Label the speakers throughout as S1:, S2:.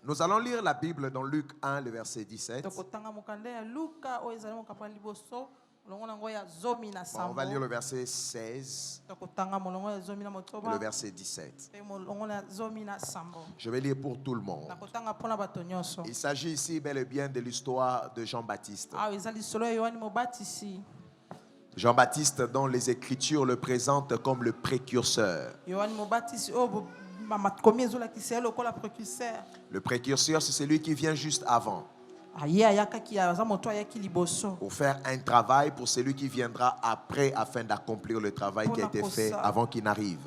S1: Nous allons lire la Bible dans Luc 1, le verset 17. On va lire le verset 16 et le verset 17. Je vais lire pour tout le monde. Il s'agit ici bel et bien de l'histoire de Jean-Baptiste. Jean-Baptiste, dont les Écritures le présentent comme le précurseur. Le précurseur, c'est celui qui vient juste avant. Pour faire un travail pour celui qui viendra après afin d'accomplir le travail qui a été fait avant qu'il n'arrive.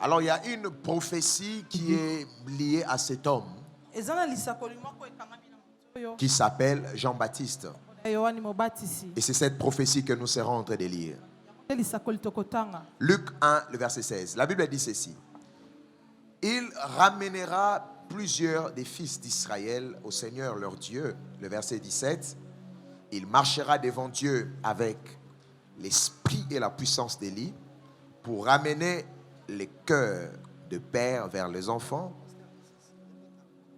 S1: Alors il y a une prophétie qui est liée à cet homme qui s'appelle Jean-Baptiste. Et c'est cette prophétie que nous serons en train de lire. Luc 1, le verset 16. La Bible dit ceci. Il ramènera plusieurs des fils d'Israël au Seigneur leur Dieu. Le verset 17. Il marchera devant Dieu avec l'esprit et la puissance d'Élie pour ramener les cœurs de père vers les enfants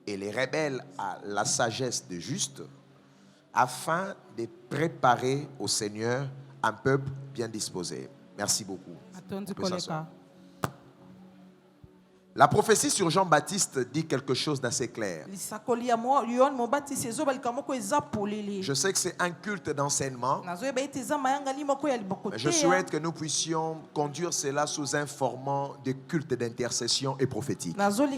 S1: et les rebelles à la sagesse de juste, afin de préparer au Seigneur un peuple bien disposé. Merci beaucoup. La prophétie sur Jean-Baptiste dit quelque chose d'assez clair. Je sais que c'est un culte d'enseignement, mais je souhaite que nous puissions conduire cela sous un format de culte d'intercession et prophétique. D'abord,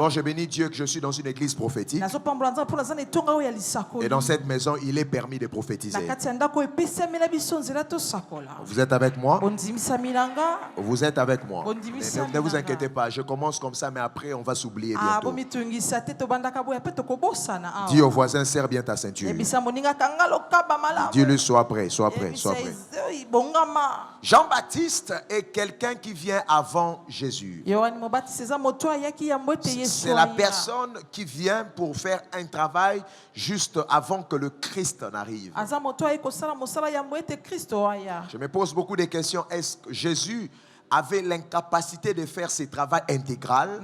S1: je bénis Dieu que je suis dans une église prophétique. Et dans cette maison, il est permis de prophétiser. Vous êtes avec moi? Vous êtes avec moi. Ne vous inquiétez pas, je commence comme ça, mais après on va s'oublier bientôt. Dis au voisin, serre bien ta ceinture. Dis-lui, sois prêt, sois prêt, sois prêt. Jean-Baptiste est quelqu'un qui vient avant Jésus. C'est la personne qui vient pour faire un travail juste avant que le Christ n'arrive. Je me pose beaucoup de questions. Est-ce que Jésus avait l'incapacité de faire ce travail intégral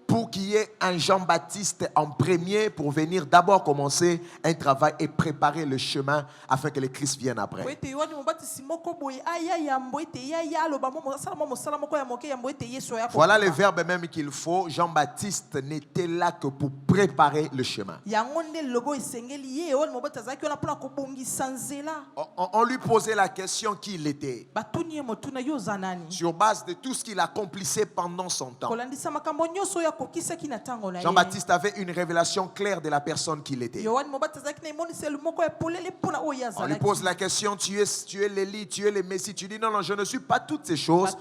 S1: pour qu'il y ait un Jean-Baptiste en premier pour venir d'abord commencer un travail et préparer le chemin afin que le Christ vienne après. Voilà le verbe même qu'il faut. Jean-Baptiste n'était là que pour préparer le chemin. On lui posait la question qui il était sur base de tout ce qu'il accomplissait pendant son temps. Jean-Baptiste avait une révélation claire de la personne qu'il était. On lui pose la question, tu es l'Élie, tu es le Messie. Tu dis non, je ne suis pas toutes ces choses.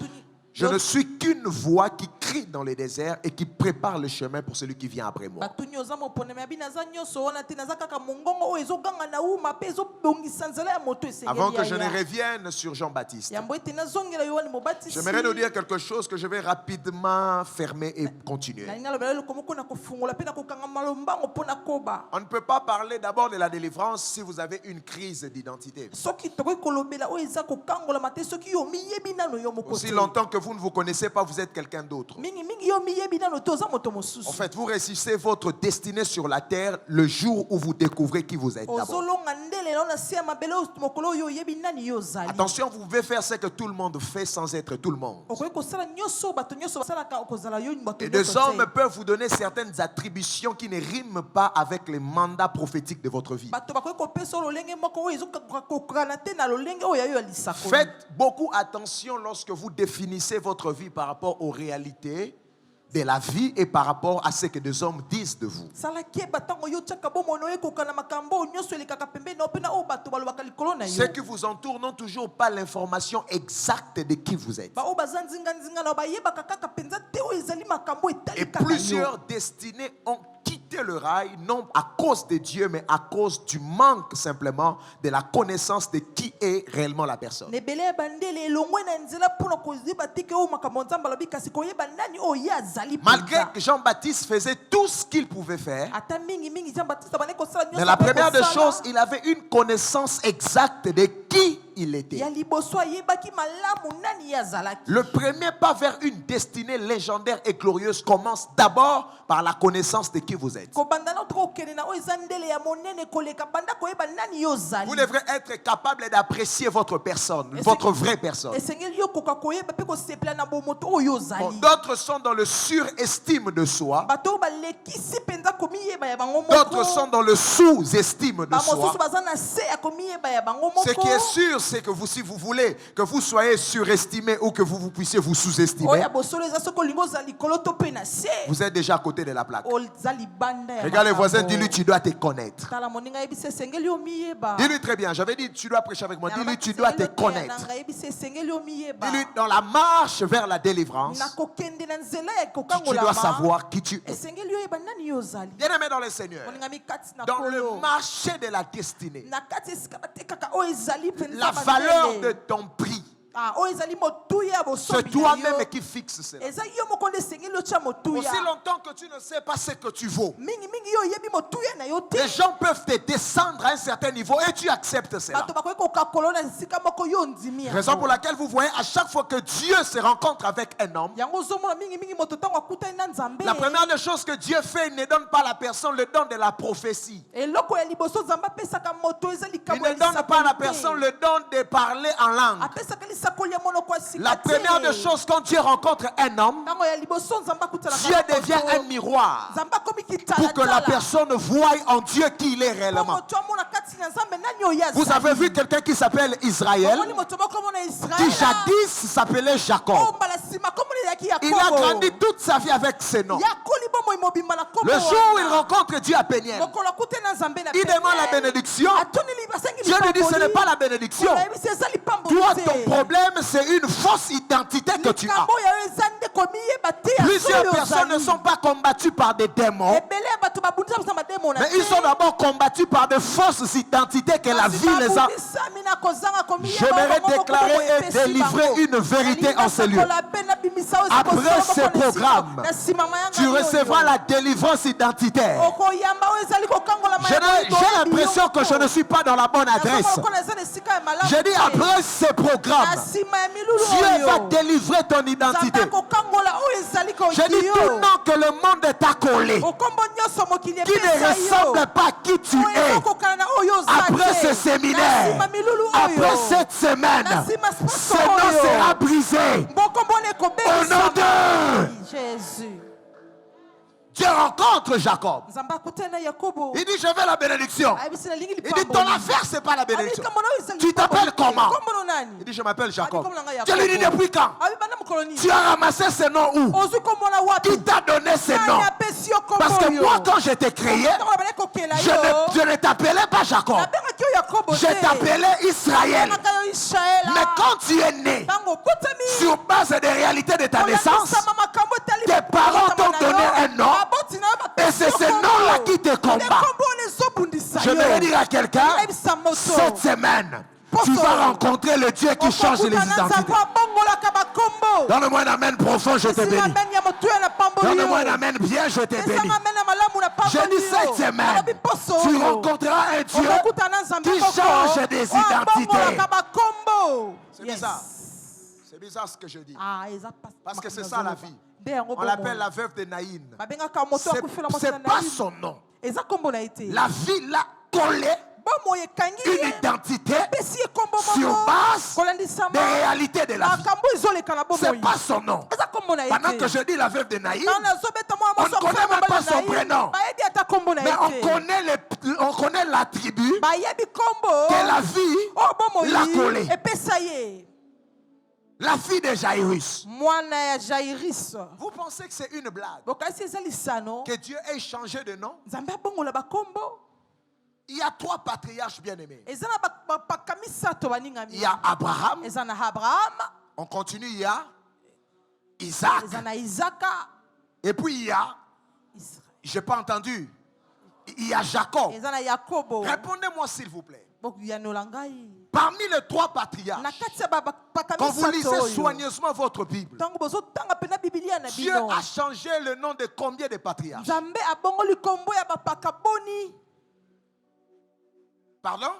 S1: Je ne suis qu'une voix qui crie dans le désert et qui prépare le chemin pour celui qui vient après moi. Avant que je ne revienne sur Jean-Baptiste, j'aimerais nous dire quelque chose que je vais rapidement fermer et continuer. On ne peut pas parler d'abord de la délivrance si vous avez une crise d'identité. Aussi longtemps que vous ne vous connaissez pas, vous êtes quelqu'un d'autre. En fait, vous réussissez votre destinée sur la terre le jour où vous découvrez qui vous êtes d'abord. Attention, vous pouvez faire ce que tout le monde fait sans être tout le monde. Et des hommes peuvent vous donner certaines attributions qui ne riment pas avec les mandats prophétiques de votre vie. Faites beaucoup attention lorsque vous définissez votre vie par rapport aux réalités de la vie et par rapport à ce que des hommes disent de vous. Ceux qui vous entourent n'ont toujours pas l'information exacte de qui vous êtes. Et plusieurs destinées ont quitté quitter le rail, non à cause de Dieu, mais à cause du manque simplement de la connaissance de qui est réellement la personne. Malgré que Jean-Baptiste faisait tout ce qu'il pouvait faire, mais la première des choses, il avait une connaissance exacte de qui il était. Le premier pas vers une destinée légendaire et glorieuse commence d'abord par la connaissance de qui vous êtes. Vous devrez être capable d'apprécier votre personne, votre vraie personne. Bon, d'autres sont dans le surestime de soi. D'autres sont dans le sous-estime de soi. Ce qui est sûr, c'est que vous, si vous voulez que vous soyez surestimé ou que vous puissiez vous sous-estimer, vous êtes déjà à côté de la plaque. Regarde les voisins, dis-lui tu dois te connaître. Dis-lui très bien, j'avais dit tu dois prêcher avec moi. Dis-lui tu dois te connaître. Dis-lui dans la marche vers la délivrance, tu dois savoir qui tu es. Bien-aimé dans le Seigneur, dans le marché de la destinée, la valeur de ton prix, c'est toi-même qui fixe cela. Aussi longtemps que tu ne sais pas ce que tu vaux, les gens peuvent te descendre à un certain niveau et tu acceptes cela. Raison pour laquelle vous voyez à chaque fois que Dieu se rencontre avec un homme, la première des choses que Dieu fait, il ne donne pas à la personne le don de la prophétie. Il ne donne pas à la personne le don de parler en langue. La première des choses, quand Dieu rencontre un homme, Dieu devient un miroir pour que la personne voie en Dieu qui il est réellement. Vous avez vu quelqu'un qui s'appelle Israël, qui jadis s'appelait Jacob. Il a grandi toute sa vie avec ce nom. Le jour où il rencontre Dieu à Péniel, il demande la bénédiction. Dieu lui dit ce n'est pas la bénédiction. Toi, ton problème, c'est une fausse identité que tu as. Plusieurs personnes ne sont pas combattues par des démons, mais ils sont d'abord combattus par de fausses identités que la vie les a. J'aimerais déclarer et délivrer une vérité en ce lieu. Après ce programme, tu recevras la délivrance identitaire. J'ai l'impression que je ne suis pas dans la bonne adresse. J'ai dit après ce programme, Dieu va délivrer ton identité. J'ai dit tout nom que le monde t'a collé, qui ne ressemble pas à qui tu es. Après ce séminaire, après cette semaine, ce nom sera brisé. Au nom de
S2: Jésus.
S1: Dieu rencontre Jacob. Il dit je veux la bénédiction. Il dit ton affaire c'est pas la bénédiction. Tu t'appelles comment? Il dit je m'appelle Jacob. Dieu lui dit depuis quand? Tu as ramassé ce nom où? Qui t'a donné ce nom? Parce que moi quand je t'ai créé, je ne t'appelais pas Jacob. Je t'appelais Israël. Mais quand tu es né, sur base des réalités de ta naissance, tes parents t'ont donné un nom. Et c'est ce nom-là qui te combat. Je vais dire à quelqu'un, cette semaine, tu vas rencontrer le Dieu qui change les identités. Donne-moi un amen profond, je te bénis. Donne-moi un amen bien, je te bénis. Je dis cette semaine, tu rencontreras un Dieu qui change des identités. C'est bizarre. C'est bizarre ce que je dis. Parce que c'est ça la vie. On l'appelle la veuve de Naïn. C'est pas son nom. La vie l'a collé une identité sur base des réalités de la vie. C'est pas son nom. Pendant que je dis la veuve de Naïn, on ne connaît même pas son prénom. Mais on connaît l'attribut que la vie l'a collé. La fille de Jairus. Vous pensez que c'est une blague que Dieu ait changé de nom? Il y a 3 patriarches bien-aimés. Il y a Abraham. On continue, il y a Isaac. Et puis il y a, j'ai pas entendu, il y a Jacob.
S2: eza na Yakobo.
S1: Répondez-moi s'il vous plaît.
S2: Bokuyanola ngai.
S1: Parmi les 3 patriarches,
S2: Na kati ya bapaka
S1: quand vous lisez
S2: misato oyo,
S1: soigneusement votre Bible,
S2: ntango bozotanga pena Biblia na
S1: Dieu
S2: bino,
S1: a changé le nom de combien de patriarches?
S2: Nzambe abongoli kombo ya bapaka boni
S1: Pardon?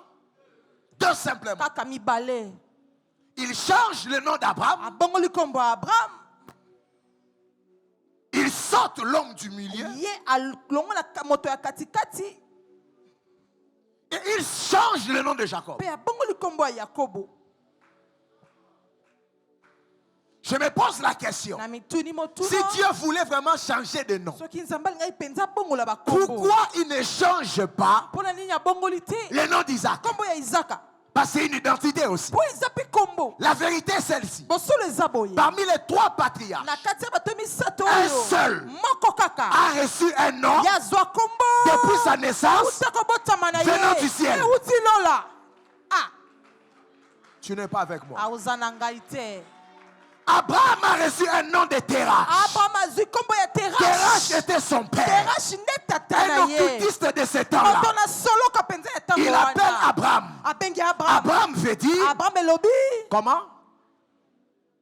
S1: 2 simplement.
S2: kaka mibale.
S1: Il change le nom d'Abraham.
S2: Abongoli kombo ya Abraham,
S1: Il saute l'homme du milieu.
S2: ye alongola moto ya katikati,
S1: Et il change le nom de Jacob.
S2: pe abongoli kombo ya Yakobo.
S1: Je me pose la question.
S2: Na mituni motuna,
S1: Si Dieu voulait vraiment changer de nom,
S2: soki Nzambe alingai penza bongola bakombo,
S1: pourquoi il ne change pas
S2: mpona nini abongoli te
S1: le nom d'Isaac?
S2: kombo ya Izaka?
S1: Parce que c'est une identité aussi.
S2: Po eza pe kombo.
S1: La vérité est celle-ci.
S2: Bosolo eza boye.
S1: Parmi les 3 patriarches,
S2: Na kati ya bato misato
S1: un
S2: oyo,
S1: seul
S2: moko kaka
S1: a reçu un nom
S2: yazwa kombo
S1: depuis sa naissance.
S2: uta kobotama na
S1: venant
S2: ye
S1: du ciel.
S2: euti lola. Ah,
S1: Tu n'es pas avec moi.
S2: auza na ngai te.
S1: Abraham a reçu un nom de Terach.
S2: Abraham azwi kombo ya
S1: Terach
S2: Terash.
S1: était son père.
S2: Terash nde tata
S1: Un
S2: na ye.
S1: occultiste de ce temps-là.
S2: Moto na soloka penza ya ntango
S1: Il appelle
S2: wana.
S1: Abraham.
S2: Abengi Abraham.
S1: Abraham veut dire,
S2: Abraham elobi
S1: comment?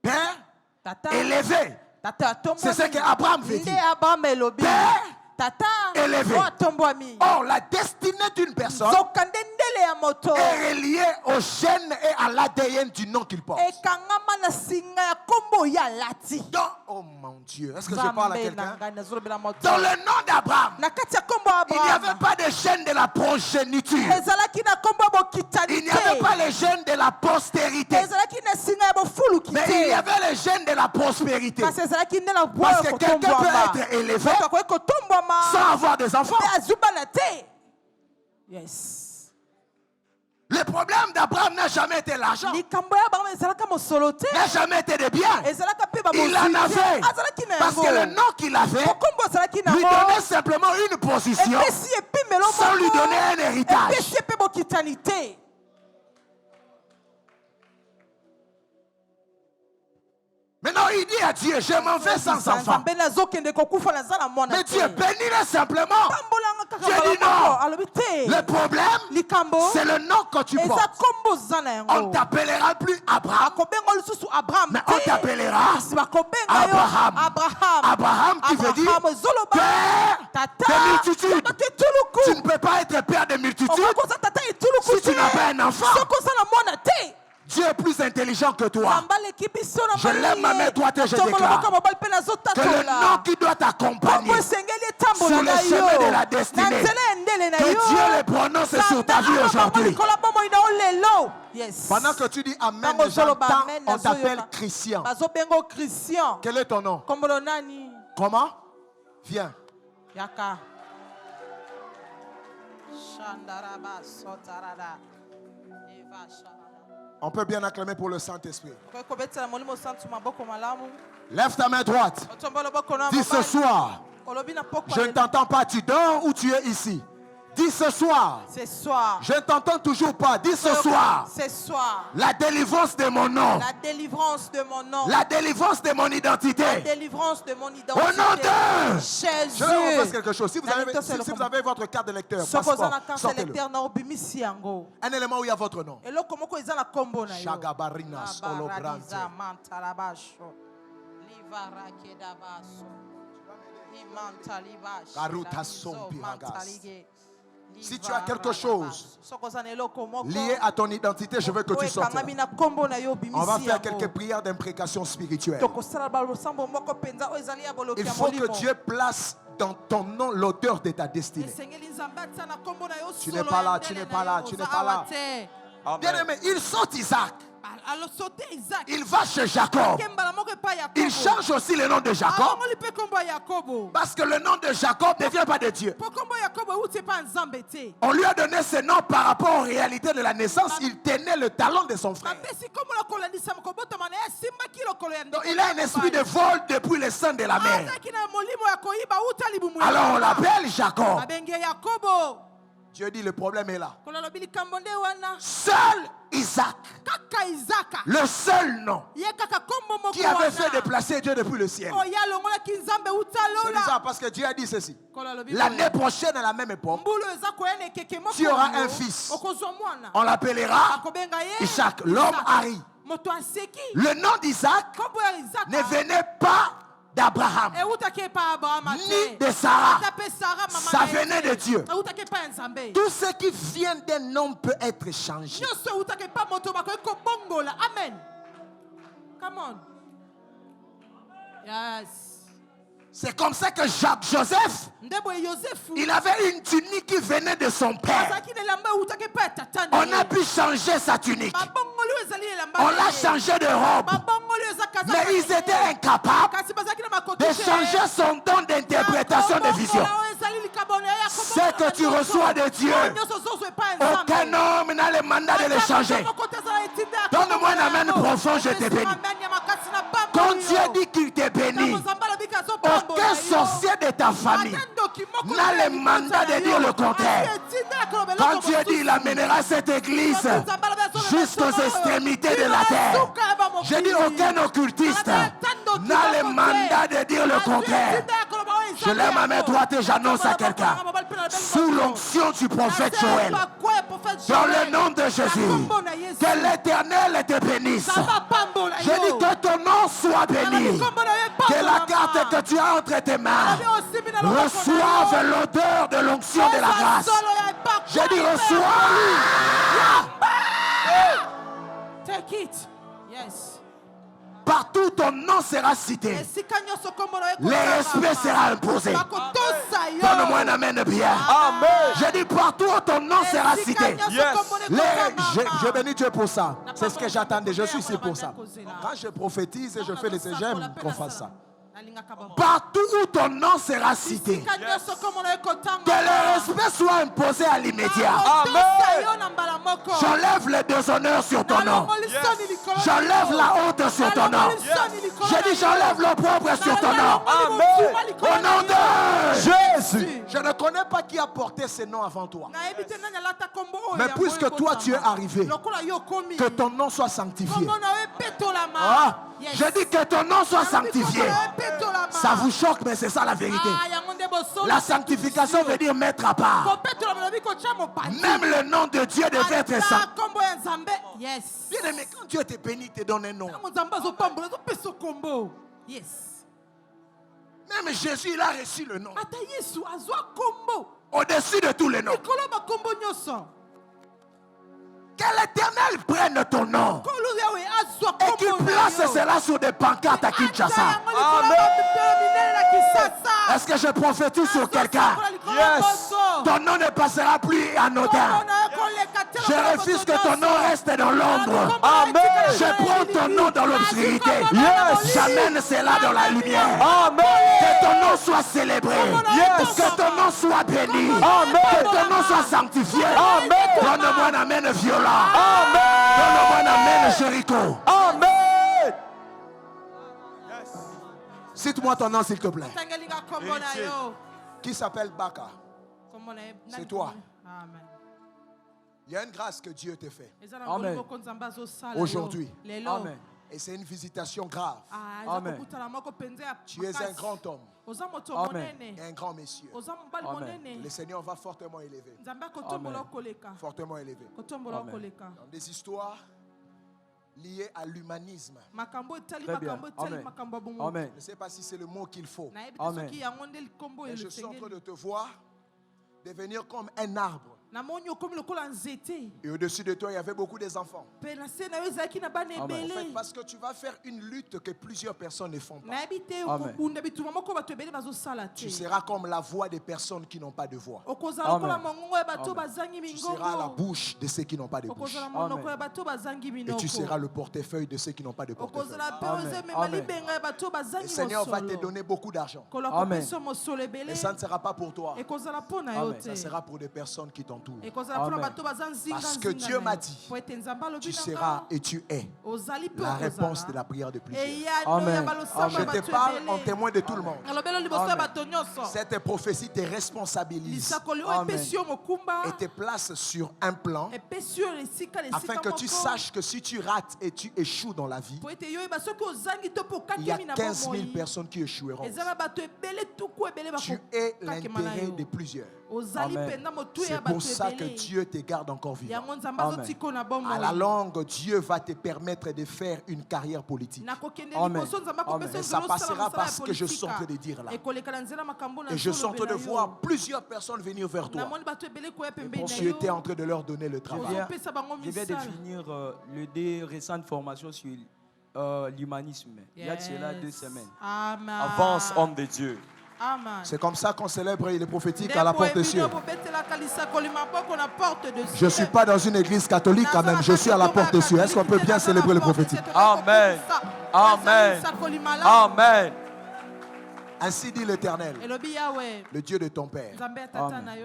S1: Père
S2: tata.
S1: élevé.
S2: Tata atombwami.
S1: C'est ce que Abraham veut
S2: Nde
S1: dire.
S2: Abraham elobi.
S1: Père
S2: Tata
S1: élevé.
S2: o atombwami.
S1: Or, la destinée d'une personne
S2: Zokande ndele ya moto.
S1: est reliée au gène et à l'ADN du nom qu'il porte.
S2: Ekangama na singa ya kombo ya lati.
S1: Oh mon Dieu, est-ce que je parle à
S2: Nzambe
S1: quelqu'un?
S2: na ngai nazolobela moto.
S1: Dans le nom d'Abraham,
S2: Na kati ya kombo ya
S1: il n'y avait
S2: Abraham,
S1: pas de gène de la progéniture.
S2: ezalaki na kombo ya bokitani
S1: Il n'y avait
S2: te.
S1: pas le gène de la postérité.
S2: Ezalaki na singa ya bofuluki
S1: Mais il y
S2: te.
S1: avait le gène de la prospérité.
S2: Kasi ezalaki nde na bwa
S1: Parce
S2: ya
S1: que quelqu'un peut
S2: kotombwama.
S1: être élevé
S2: Moto akoki kotombwama
S1: sans avoir des enfants.
S2: mpe azwi bana te. Yes.
S1: Le problème d'Abraham n'a jamais été l'argent,
S2: Likambo ya Abraham ezalaka mosolo te.
S1: n'a jamais été de biens.
S2: Ezalaka mpe
S1: Il en
S2: babozwi
S1: avait.
S2: te. Azalaki na
S1: Parce que le
S2: yango.
S1: nom qu'il avait
S2: Kombo azalaki na
S1: lui
S2: yango.
S1: donnait simplement une position
S2: Epesi epimelo
S1: sans lui donner un héritage.
S2: Epesi epe bokitani te.
S1: Maintenant, il dit à Dieu, je m'en vais sans enfant.
S2: Nzambe nazokende kokufa naza na mwana
S1: Mais
S2: te.
S1: Dieu bénis-le simplement.
S2: Tambolanga kaka
S1: Dieu dit
S2: balaboko.
S1: non.
S2: Alobi te.
S1: Le problème,
S2: Likambo
S1: c'est le nom que tu
S2: eza
S1: portes.
S2: kombo za na
S1: On
S2: yango.
S1: t'appellera plus Abraham,
S2: Bakobenga lisusu Abraham
S1: mais
S2: te.
S1: on t'appellera
S2: Kasi bakobenga yo
S1: Abraham.
S2: Abraham.
S1: Abraham qui veut dire
S2: Abraham ezoloba
S1: père
S2: tata
S1: de multitudes.
S2: bato etuluku.
S1: Tu ne peux pas être père de multitudes
S2: Okokoza tata etuluku
S1: si tu n'as pas un enfant.
S2: Soko za na mwana te.
S1: Dieu est plus intelligent que toi.
S2: Nzambe aleki biso na
S1: Je lève ma main droite et je
S2: Tombola
S1: déclare
S2: moko mobali mpe
S1: Que le
S2: nazotatola.
S1: nom qui doit t'accompagner
S2: Kombo esengeli etambola
S1: sur le
S2: na yo.
S1: chemin de la
S2: Na
S1: destinée,
S2: nzela ya ndele na
S1: que
S2: yo.
S1: Dieu le prononce sur ta vie aujourd'hui.
S2: Yes.
S1: Pendant que tu dis Amen,
S2: Tango zoloba
S1: j'entends,
S2: amen,
S1: on
S2: nazoyoka.
S1: t'appelle Christian.
S2: Bazobengo Christian.
S1: Quel est ton nom?
S2: Kombolo nani?
S1: Comment? Viens.
S2: Yaka. Shandaraba sotarada. Eva sharada.
S1: On peut bien acclamer pour le Saint-Esprit.
S2: Kokobetela molimo santu maboko malamu.
S1: Lève ta main droite.
S2: Otombolo boko na
S1: Dis ce
S2: mobali.
S1: soir,
S2: Olobi na poko
S1: je ne t'entends pas. Tu dors ou tu es ici? Dis ce soir,
S2: Ce soir.
S1: je ne t'entends toujours pas. Dis ce soir,
S2: Ce soir.
S1: la délivrance de mon nom,
S2: La délivrance de mon nom.
S1: la délivrance de mon
S2: La
S1: identité.
S2: délivrance de mon identité.
S1: Au nom de
S2: Jésus.
S1: Je vais vous faire quelque chose. Si vous avez votre carte de lecteur, passeport, sortez-le. Un élément où il y a votre nom. Shagabarinas, Olobrante. Si tu as quelque chose lié à ton identité, je veux que tu sortes. On va faire quelques prières d'imprécation spirituelle. Il faut que Dieu place dans ton nom l'odeur de ta destinée. Tu n'es pas là, tu n'es pas là, tu n'es pas là. Bien aimé, il saute Isaac. Il va chez Jacob. Il change aussi le nom de Jacob. Parce que le nom de Jacob ne vient pas de Dieu. On lui a donné ce nom par rapport aux réalités de la naissance. Il tenait le talon de son frère. Donc, il a un esprit de vol depuis le sein de la mère. Alors on l'appelle Jacob. Dieu dit le problème est là. Seul Isaac Le seul nom
S2: Ye kaka kombo moko
S1: qui avait fait
S2: wana.
S1: déplacer Dieu depuis le ciel.
S2: Oya longola ki nzambe uta
S1: C'est
S2: lola.
S1: bizarre parce que Dieu a dit ceci.
S2: Kola lobi
S1: L'année
S2: boye.
S1: prochaine, à la même époque,
S2: Mbulu eza koyene keke moko
S1: tu auras
S2: yo.
S1: un fils.
S2: Okozwa mwana.
S1: on l'appellera
S2: Akobenga ye.
S1: Isaac, l'homme Harry.
S2: Moto aseki.
S1: Le nom d'Isaac
S2: Kombo ya Isaka.
S1: ne venait pas d'Abraham,
S2: Eutake pa Abraham
S1: ni
S2: te.
S1: de Sarah.
S2: Tape Sarah mama.
S1: Ça venait de Dieu.
S2: Eutake pa nzambe.
S1: Tout ce qui vient d'un homme peut être changé.
S2: Nyonso eutake pa moto bakoki kobongola. Amen. Come on. Yes.
S1: C'est comme ça que Jacques Joseph,
S2: Ndebo Joseph.
S1: il avait une tunique qui venait de son père.
S2: Azaki ne lamba eutake pa tata.
S1: On a pu changer sa tunique.
S2: Babongoli ezali elamba.
S1: On l'a changé de robe.
S2: Babongoli ezaka.
S1: Mais ils étaient incapables
S2: Kasi bazaki na makoto.
S1: de changer son don d'interprétation de vision. Ce que tu reçois de Dieu, aucun homme n'a le mandat de le changer. Donne-moi un amen profond, je te bénis. Quand Dieu dit qu'il te bénit, aucun sorcier de ta famille n'a le mandat de dire le contraire. Quand Dieu dit qu'il amènera cette église jusqu'aux extrémités de la terre, je dis aucun occultiste n'a le mandat de dire le contraire. Je lève ma main droite et j'annonce à quelqu'un, sous l'onction du prophète Joël, dans le nom de Jésus, que l'Éternel te bénisse. Je dis que ton nom soit béni, que la carte que tu as entre tes mains reçoive l'odeur de l'onction de la grâce. Je dis reçois.
S2: Take it. Yes.
S1: Partout ton nom sera cité. Les respects sera imposé. Donne-moi un amen bien.
S3: Amen.
S1: Je dis partout où ton nom sera cité.
S3: Je bénis Dieu pour ça.
S1: C'est ce que j'attendais. Je suis ici pour ça. Quand je prophétise et je fais des j'aime qu'on fasse ça. Partout où ton nom sera cité, que le respect soit imposé à l'immédiat. J'enlève le déshonneur sur ton nom. J'enlève la honte sur ton nom. Je dis j'enlève l'opprobre sur ton nom. Au nom de Jésus. Je ne connais pas qui a porté ce nom avant toi. Mais puisque toi tu es arrivé, que ton nom soit sanctifié. Ah, je dis que ton nom soit sanctifié. Ça vous choque, mais c'est ça la vérité. La sanctification veut dire mettre à part. Même le nom de Dieu devait être saint. Bien aimé, quand Dieu te bénit, te donne un nom. Même Jésus, il a reçu le nom. Au-dessus de tous les noms. Que l'Éternel prenne ton nom et qu'il place cela sur des pancartes à Kinshasa. Est-ce que je prophétise sur quelqu'un?
S3: Yes.
S1: Ton nom ne passera plus anodin. Je refuse que ton nom reste dans l'ombre.
S3: Amen.
S1: Je prends ton nom dans l'obscurité.
S3: Yes.
S1: J'amène cela dans la lumière.
S3: Amen.
S1: Que ton nom soit célébré.
S3: Yes.
S1: Que ton nom soit béni.
S3: Amen.
S1: Que ton nom soit sanctifié.
S3: Amen.
S1: Donne-moi un amen violent.
S3: Amen.
S1: Donne-moi un amen Jéricho.
S3: Amen.
S1: Cite-moi ton nom s'il te plaît. Qui s'appelle Baka? C'est toi. Il y a une grâce que Dieu te fait
S3: Amen.
S1: aujourd'hui.
S3: Amen.
S1: Et c'est une visitation grave.
S3: Amen.
S1: Tu es un grand homme
S3: Amen.
S1: et un grand monsieur.
S3: Amen.
S1: Le Seigneur va fortement élever. Fortement élevé. Dans des histoires liées à l'humanisme.
S3: Très bien. Amen. Amen.
S1: Je ne sais pas si c'est le mot qu'il faut.
S3: Amen.
S1: Mais je suis en train de te voir devenir comme un arbre. Et au-dessus de toi, il y avait beaucoup des enfants. En fait, parce que tu vas faire une lutte que plusieurs personnes ne font pas. Tu seras comme la voix des personnes qui n'ont pas de voix. Tu seras la bouche de ceux qui n'ont pas de bouche. Et tu seras le portefeuille de ceux qui n'ont pas de portefeuille. Le Seigneur va te donner beaucoup d'argent.
S3: Amen.
S1: Et ça ne sera pas pour toi. Ça sera pour des personnes qui t'ont autour.
S3: Amen.
S1: Parce que Dieu m'a dit, tu seras et tu es la réponse de la prière de plusieurs.
S3: Amen.
S1: Je te parle en témoin de tout le monde.
S3: Amen.
S1: Cette prophétie te responsabilise
S3: Amen.
S1: et te place sur un plan afin que tu saches que si tu rates et tu échoues dans la vie, il y a 15 000 personnes qui échoueront. Tu es l'intérêt de plusieurs.
S3: Amen.
S1: C'est pour ça que Dieu te garde encore vivant.
S3: Amen.
S1: À la longue, Dieu va te permettre de faire une carrière politique.
S3: Amen.
S1: Et ça passera par ce que je suis en train de dire là. Et je suis en train de voir plusieurs personnes venir vers toi. Tu étais en train de leur donner le travail.
S3: Je viens de finir les récentes formations sur l'humanisme. Il y a de cela 2 semaines.
S4: Avance, homme de Dieu.
S1: C'est comme ça qu'on célèbre les prophétiques à la porte des cieux. Je ne suis pas dans une église catholique quand même, je suis à la porte des cieux. Est-ce qu'on peut bien célébrer les prophétiques?
S4: Amen. Amen. Amen.
S1: Ainsi dit l'Éternel, le Dieu de ton Père.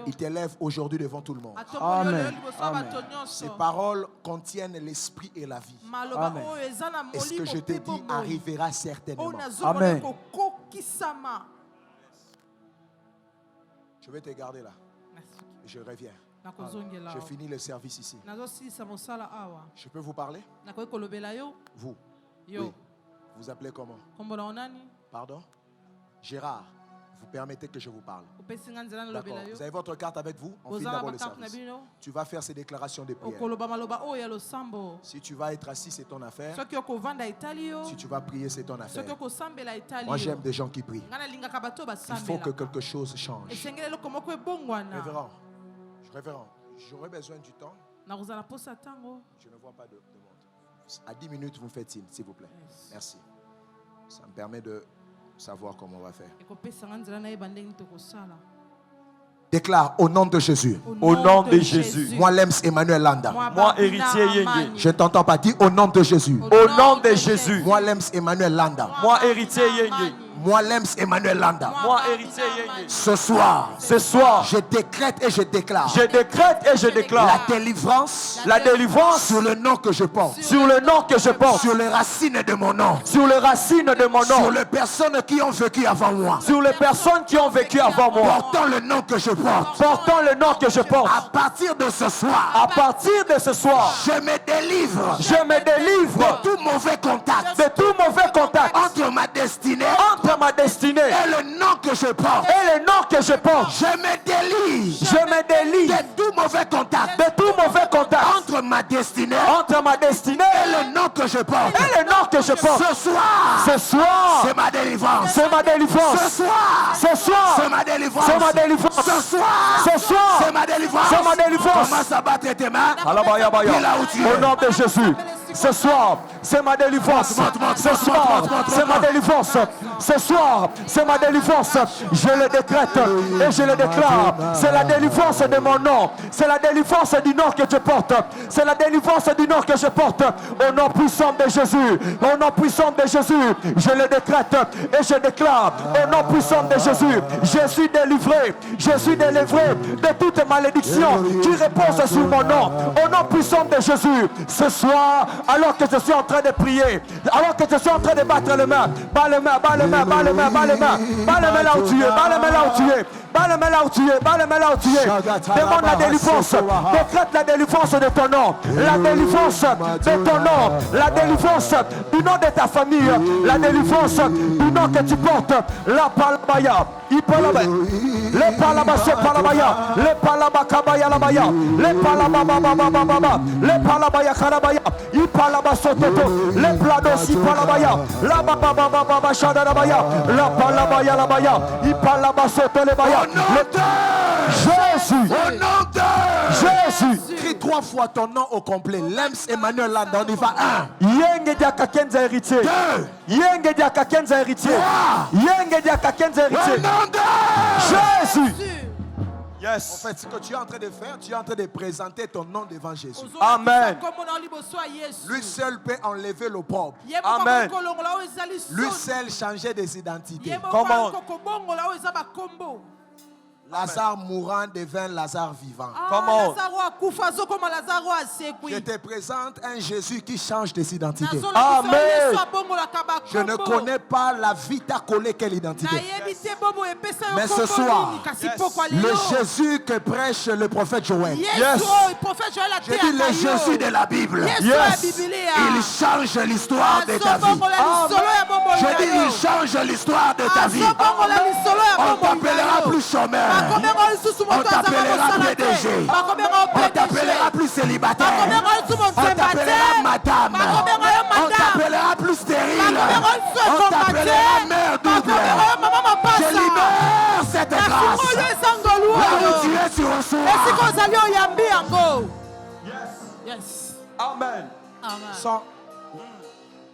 S1: Il t'élève aujourd'hui devant tout le monde.
S3: Amen. Amen.
S1: Ces paroles contiennent l'esprit et la vie.
S3: Amen.
S1: Et ce que je t'ai dit arrivera certainement.
S3: Amen.
S1: Je vais te garder là. Et je reviens. Je finis le service ici. Je peux vous parler? Vous? Oui. Vous appelez comment? Pardon? Gérard. Vous permettez que je vous parle? D'accord. Vous avez votre carte avec vous? On finit d'abord le service. Tu vas faire ces déclarations de prière. Si tu vas être assis, c'est ton affaire. Si tu vas prier, c'est ton affaire. Moi, j'aime des gens qui prient. Il faut que quelque chose change. Révérend, j'aurais besoin du temps. Je ne vois pas de montre. À 10 minutes, vous me faites signe, s'il vous plaît. Merci. Ça me permet de savoir comment on va faire. Déclare au nom de Jésus.
S4: Au nom de Jésus.
S1: Moi, Lems Emmanuel Landa.
S4: Moi, héritier Yenge.
S1: Je t'entends pas. Dis au nom de Jésus.
S4: Au nom de Jésus.
S1: Moi, Lems Emmanuel Landa.
S4: Moi, héritier Yenge.
S1: Moi, Lems Emmanuel Landa.
S4: Moi, héritier Yenge.
S1: Ce soir,
S4: je
S1: décrète et je déclare.
S4: Je décrète et je déclare.
S1: La délivrance.
S4: La délivrance.
S1: Sur le nom que je porte.
S4: Sur le nom que je porte.
S1: Sur les racines de mon nom.
S4: Sur les racines de mon nom.
S1: Sur les personnes qui ont vécu avant moi.
S4: Sur les personnes qui ont vécu avant moi.
S1: Portant le nom que je porte.
S4: Portant le nom que je porte.
S1: À partir de ce soir.
S4: À partir de ce soir.
S1: Je me délivre.
S4: Je me délivre.
S1: De tout mauvais contact.
S4: De tout mauvais contact.
S1: Entre ma destinée.
S4: Entre ma destinée.
S1: Et le nom que je porte.
S4: Et le nom que je porte.
S1: Je me délie.
S4: Je me délie.
S1: De tout mauvais contact.
S4: De tout mauvais contact.
S1: Entre ma destinée.
S4: Entre ma destinée.
S1: Et le nom que je porte.
S4: Et le nom que je porte.
S1: Ce soir.
S4: Ce soir.
S1: C'est ma délivrance.
S4: C'est ma délivrance.
S1: Ce soir.
S4: Ce soir.
S1: C'est ma délivrance.
S4: C'est ma délivrance.
S1: Ce soir.
S4: Ce soir.
S1: C'est ma délivrance.
S4: C'est ma délivrance.
S1: Commence à battre tes mains.
S4: Au nom de Jésus. Ce soir, c'est ma délivrance. Ce soir, c'est ma délivrance. Ce soir, c'est ma délivrance. Je le décrète et je le déclare. C'est la délivrance de mon nom. C'est la délivrance du nom que je porte. C'est la délivrance du nom que je porte. Au nom puissant de Jésus. Au nom puissant de Jésus. Je le décrète et je déclare. Au nom puissant de Jésus. Je suis délivré. Je suis délivré de toute malédiction qui repose sur mon nom. Au nom puissant de Jésus. Ce soir, alors que je suis en train de prier, alors que je suis en train de battre les mains, bats les mains, bats les mains, bats les mains, bats les mains, bats les mains là où tu es, bats les mains là où tu es, bats les mains là où tu es, bats les mains là où tu es. Demande la délivrance, décrète la délivrance de ton nom, la délivrance de ton nom, la délivrance du nom de ta famille, la délivrance du nom que tu portes, la palabaya, le palabase palabaya, le palabakabaya labaya, le palabababababa, le palabaya karabaya. Ipalabasototo, le pladosi palabaya, la bababababa shadabaya, la palabaya labaya, ipalabasoto le baya. Jésus,
S1: au nom de
S4: Jésus.
S1: Crie 3 fois ton nom au complet. Lems Emmanuel Landa, on y va. 1.
S4: Yenge diaka kenza héritier.
S1: 2.
S4: Yenge diaka kenza héritier.
S1: 3.
S4: Yenge diaka kenza héritier.
S1: Au nom de
S4: Jésus. Yes.
S1: En fait, ce que tu es en train de faire, tu es en train de présenter ton nom devant Jésus.
S4: Amen.
S1: Lui seul peut enlever l'opprobre.
S4: Amen.
S1: Lui seul changer des identités.
S4: Comment?
S1: Lazare mourant devint Lazare vivant.
S3: Comment?
S2: Lazaro akufa azokoma Lazaro
S1: Je
S2: asekwi.
S1: te présente un Jésus qui change des identités.
S3: Amen.
S1: Je ne connais pas la vie t'a collé quelle identité. Mais ce soir, le Jésus que prêche le prophète Joël, je dis le Jésus de la Bible, il change l'histoire de ta vie. Je dis il change l'histoire de ta vie. On t'appellera plus chômeur. On t'appellera PDG. On t'appellera plus célibataire. On t'appellera madame. On t'appellera plus stérile. On t'appellera mère double. Je libère cette grâce. Là où tu es, tu reçois.
S2: Yes.
S3: Amen.